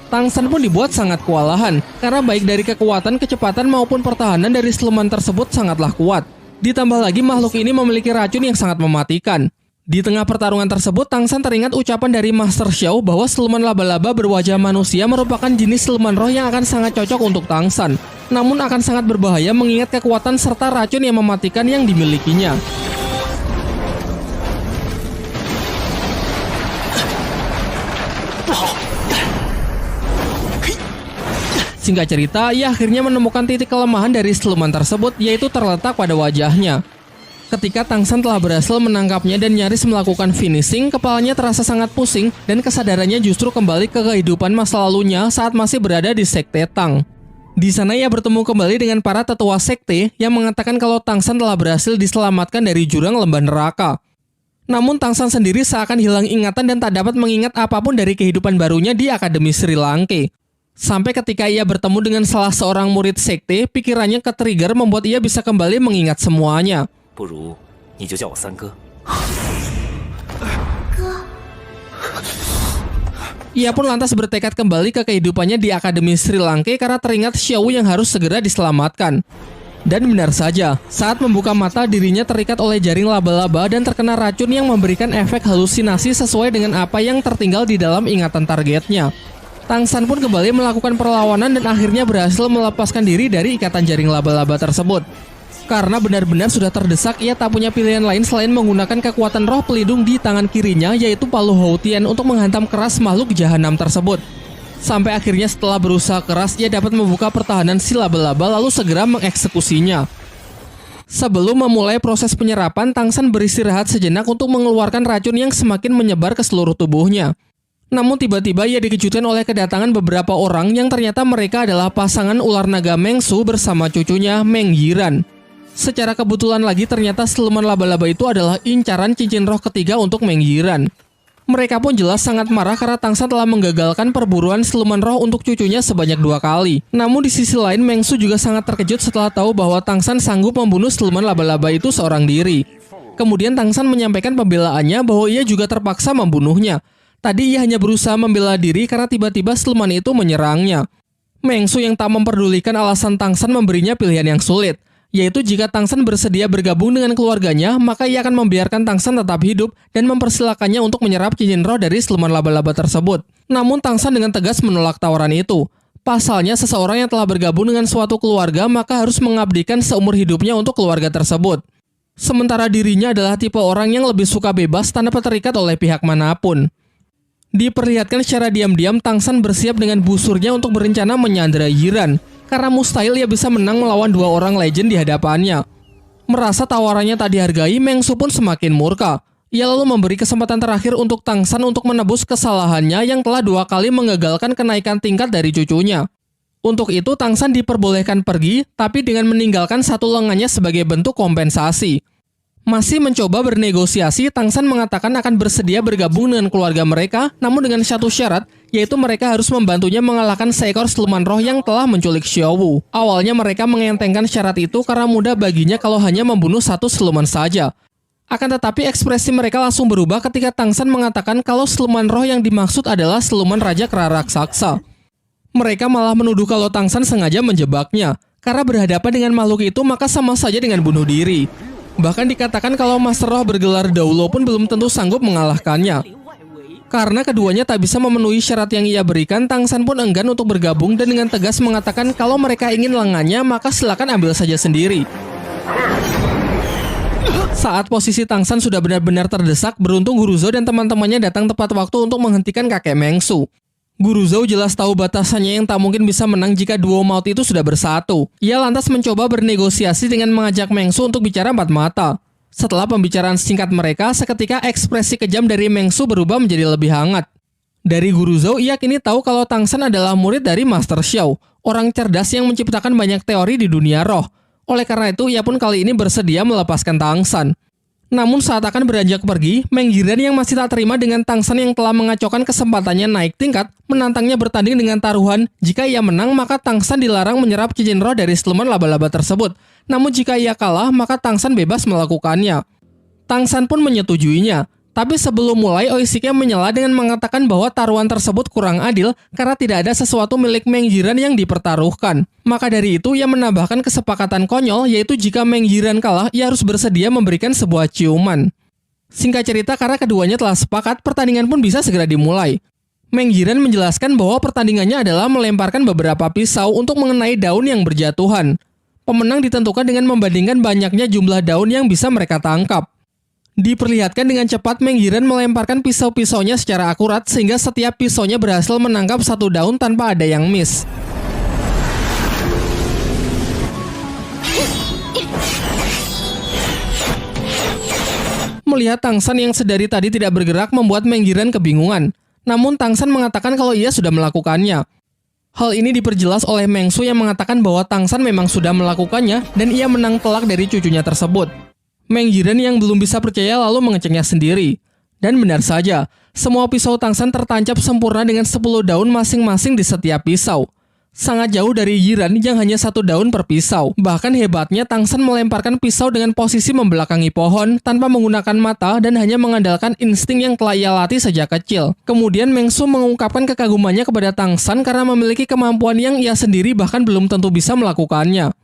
Tang San pun dibuat sangat kewalahan, karena baik dari kekuatan, kecepatan maupun pertahanan dari siluman tersebut sangatlah kuat. Ditambah lagi makhluk ini memiliki racun yang sangat mematikan. Di tengah pertarungan tersebut, Tang San teringat ucapan dari Master Xiao bahwa siluman laba-laba berwajah manusia merupakan jenis siluman roh yang akan sangat cocok untuk Tang San. Namun akan sangat berbahaya mengingat kekuatan serta racun yang mematikan yang dimilikinya. Singkat cerita, ia akhirnya menemukan titik kelemahan dari siluman tersebut, yaitu terletak pada wajahnya. Ketika Tang San telah berhasil menangkapnya dan nyaris melakukan finishing, kepalanya terasa sangat pusing dan kesadarannya justru kembali ke kehidupan masa lalunya saat masih berada di Sekte Tang. Di sana ia bertemu kembali dengan para tetua sekte yang mengatakan kalau Tang San telah berhasil diselamatkan dari jurang lembah neraka. Namun Tang San sendiri seakan hilang ingatan dan tak dapat mengingat apapun dari kehidupan barunya di Akademi Sri Lanka. Sampai ketika ia bertemu dengan salah seorang murid sekte, pikirannya ke-trigger membuat ia bisa kembali mengingat semuanya. Ia pun lantas bertekad kembali ke kehidupannya di Akademi Sri Lanka karena teringat Xiao yang harus segera diselamatkan. Dan benar saja, saat membuka mata dirinya terikat oleh jaring laba-laba dan terkena racun yang memberikan efek halusinasi sesuai dengan apa yang tertinggal di dalam ingatan targetnya. Tang San pun kembali melakukan perlawanan dan akhirnya berhasil melepaskan diri dari ikatan jaring laba-laba tersebut. Karena benar-benar sudah terdesak, ia tak punya pilihan lain selain menggunakan kekuatan roh pelindung di tangan kirinya, yaitu Palu Houtian untuk menghantam keras makhluk jahanam tersebut. Sampai akhirnya setelah berusaha keras, ia dapat membuka pertahanan si laba-laba lalu segera mengeksekusinya. Sebelum memulai proses penyerapan, Tang San beristirahat sejenak untuk mengeluarkan racun yang semakin menyebar ke seluruh tubuhnya. Namun tiba-tiba ia dikejutkan oleh kedatangan beberapa orang yang ternyata mereka adalah pasangan ular naga Mengsu bersama cucunya Meng Yiran. Secara kebetulan lagi ternyata siluman laba-laba itu adalah incaran cincin roh ketiga untuk Meng Yiran. Mereka pun jelas sangat marah karena Tang San telah menggagalkan perburuan siluman roh untuk cucunya sebanyak 2 kali. Namun di sisi lain Mengsu juga sangat terkejut setelah tahu bahwa Tang San sanggup membunuh siluman laba-laba itu seorang diri. Kemudian Tang San menyampaikan pembelaannya bahwa ia juga terpaksa membunuhnya. Tadi ia hanya berusaha membela diri karena tiba-tiba siluman itu menyerangnya. Mengsu yang tak memperdulikan alasan Tang San memberinya pilihan yang sulit. yaitu jika Tangsan bersedia bergabung dengan keluarganya, maka ia akan membiarkan Tangsan tetap hidup dan mempersilakannya untuk menyerap cincin roh dari siluman laba-laba tersebut. Namun Tangsan dengan tegas menolak tawaran itu. Pasalnya, seseorang yang telah bergabung dengan suatu keluarga maka harus mengabdikan seumur hidupnya untuk keluarga tersebut. Sementara dirinya adalah tipe orang yang lebih suka bebas tanpa terikat oleh pihak manapun. Diperlihatkan secara diam-diam Tangsan bersiap dengan busurnya untuk berencana menyandera Yiran, karena mustahil ia bisa menang melawan dua orang legend di hadapannya. Merasa tawarannya tak dihargai, Meng Su pun semakin murka. Ia lalu memberi kesempatan terakhir untuk Tangsan untuk menebus kesalahannya yang telah 2 kali mengagalkan kenaikan tingkat dari cucunya. Untuk itu Tangsan diperbolehkan pergi, tapi dengan meninggalkan satu lengannya sebagai bentuk kompensasi. Masih mencoba bernegosiasi, Tangsan mengatakan akan bersedia bergabung dengan keluarga mereka, namun dengan satu syarat, yaitu mereka harus membantunya mengalahkan seekor siluman roh yang telah menculik Xiaowu. Awalnya mereka mengentengkan syarat itu karena mudah baginya kalau hanya membunuh satu siluman saja. Akan tetapi ekspresi mereka langsung berubah ketika Tangsan mengatakan kalau siluman roh yang dimaksud adalah siluman Raja Kera Raksasa. Mereka malah menuduh kalau Tangsan sengaja menjebaknya, karena berhadapan dengan makhluk itu maka sama saja dengan bunuh diri. Bahkan dikatakan kalau Master Roh bergelar Daulo pun belum tentu sanggup mengalahkannya. Karena keduanya tak bisa memenuhi syarat yang ia berikan, Tangsan pun enggan untuk bergabung dan dengan tegas mengatakan kalau mereka ingin lengannya maka silakan ambil saja sendiri. Saat posisi Tangsan sudah benar-benar terdesak, beruntung Guru Zhou dan teman-temannya datang tepat waktu untuk menghentikan kakek Meng Su. Guru Zhou jelas tahu batasannya yang tak mungkin bisa menang jika duo maut itu sudah bersatu. Ia lantas mencoba bernegosiasi dengan mengajak Meng Su untuk bicara empat mata. Setelah pembicaraan singkat mereka, seketika ekspresi kejam dari Meng Su berubah menjadi lebih hangat. Dari Guru Zhou, ia kini tahu kalau Tangsan adalah murid dari Master Xiao, orang cerdas yang menciptakan banyak teori di dunia roh. Oleh karena itu, ia pun kali ini bersedia melepaskan Tangsan. Namun saat akan beranjak pergi, Meng Yiran yang masih tak terima dengan Tangsan yang telah mengacaukan kesempatannya naik tingkat, menantangnya bertanding dengan taruhan. Jika ia menang, maka Tangsan dilarang menyerap cincin roh dari siluman laba-laba tersebut. Namun jika ia kalah, maka Tangsan bebas melakukannya. Tangsan pun menyetujuinya. Tapi sebelum mulai, Oishike menyela dengan mengatakan bahwa taruhan tersebut kurang adil karena tidak ada sesuatu milik Meng Yiran yang dipertaruhkan. Maka dari itu, ia menambahkan kesepakatan konyol, yaitu jika Meng Yiran kalah, ia harus bersedia memberikan sebuah ciuman. Singkat cerita, karena keduanya telah sepakat, pertandingan pun bisa segera dimulai. Meng Yiran menjelaskan bahwa pertandingannya adalah melemparkan beberapa pisau untuk mengenai daun yang berjatuhan. Pemenang ditentukan dengan membandingkan banyaknya jumlah daun yang bisa mereka tangkap. Diperlihatkan dengan cepat Meng Yiran melemparkan pisau-pisaunya secara akurat sehingga setiap pisaunya berhasil menangkap satu daun tanpa ada yang miss. Melihat Tangsan yang sedari tadi tidak bergerak membuat Meng Yiran kebingungan. Namun Tangsan mengatakan kalau ia sudah melakukannya. Hal ini diperjelas oleh Meng Su yang mengatakan bahwa Tangsan memang sudah melakukannya dan ia menang telak dari cucunya tersebut. Meng Yiran yang belum bisa percaya lalu mengeceknya sendiri. Dan benar saja, semua pisau Tangsan tertancap sempurna dengan 10 daun masing-masing di setiap pisau. Sangat jauh dari Yiran yang hanya 1 daun per pisau. Bahkan hebatnya Tangsan melemparkan pisau dengan posisi membelakangi pohon tanpa menggunakan mata dan hanya mengandalkan insting yang telah ia latih sejak kecil. Kemudian Meng Su mengungkapkan kekagumannya kepada Tangsan karena memiliki kemampuan yang ia sendiri bahkan belum tentu bisa melakukannya.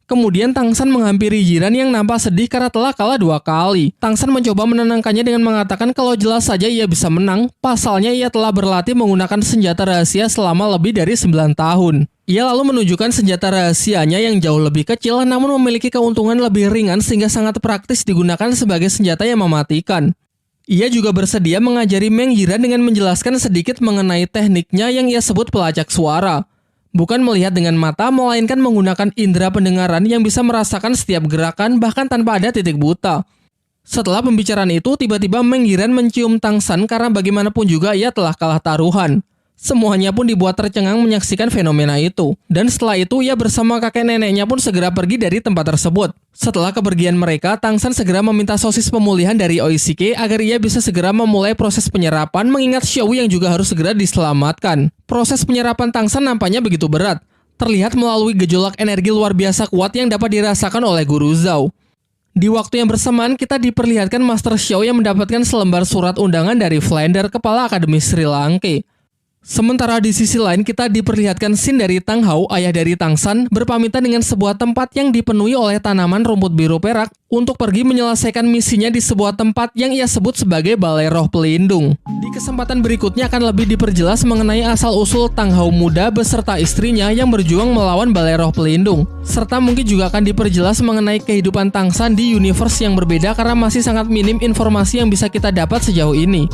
Kemudian Tangsan menghampiri Yiran yang nampak sedih karena telah kalah 2 kali. Tangsan mencoba menenangkannya dengan mengatakan kalau jelas saja ia bisa menang, pasalnya ia telah berlatih menggunakan senjata rahasia selama lebih dari 9 tahun. Ia lalu menunjukkan senjata rahasianya yang jauh lebih kecil namun memiliki keuntungan lebih ringan sehingga sangat praktis digunakan sebagai senjata yang mematikan. Ia juga bersedia mengajari Meng Yiran dengan menjelaskan sedikit mengenai tekniknya yang ia sebut pelacak suara. Bukan melihat dengan mata, melainkan menggunakan indera pendengaran yang bisa merasakan setiap gerakan bahkan tanpa ada titik buta. Setelah pembicaraan itu, tiba-tiba Meng Yiran mencium Tangsan karena bagaimanapun juga ia telah kalah taruhan. Semuanya pun dibuat tercengang menyaksikan fenomena itu. Dan setelah itu, ia bersama kakek neneknya pun segera pergi dari tempat tersebut. Setelah kepergian mereka, Tangsan segera meminta sosis pemulihan dari Oishike agar ia bisa segera memulai proses penyerapan mengingat Xiaowu yang juga harus segera diselamatkan. Proses penyerapan Tangsan nampaknya begitu berat. Terlihat melalui gejolak energi luar biasa kuat yang dapat dirasakan oleh Guru Zhou. Di waktu yang bersamaan, kita diperlihatkan Master Xiao yang mendapatkan selembar surat undangan dari Flander, kepala Akademi Sri Lanka. Sementara di sisi lain kita diperlihatkan scene dari Tang Hao, ayah dari Tang San, berpamitan dengan sebuah tempat yang dipenuhi oleh tanaman rumput biru perak untuk pergi menyelesaikan misinya di sebuah tempat yang ia sebut sebagai Balai Roh Pelindung. Di kesempatan berikutnya akan lebih diperjelas mengenai asal-usul Tang Hao muda beserta istrinya yang berjuang melawan Balai Roh Pelindung. Serta mungkin juga akan diperjelas mengenai kehidupan Tang San di universe yang berbeda karena masih sangat minim informasi yang bisa kita dapat sejauh ini.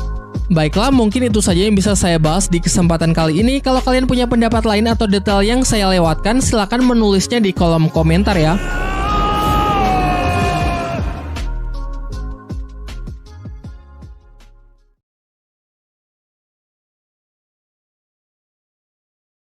Baiklah, mungkin itu saja yang bisa saya bahas di kesempatan kali ini. Kalau kalian punya pendapat lain atau detail yang saya lewatkan, silakan menulisnya di kolom komentar ya.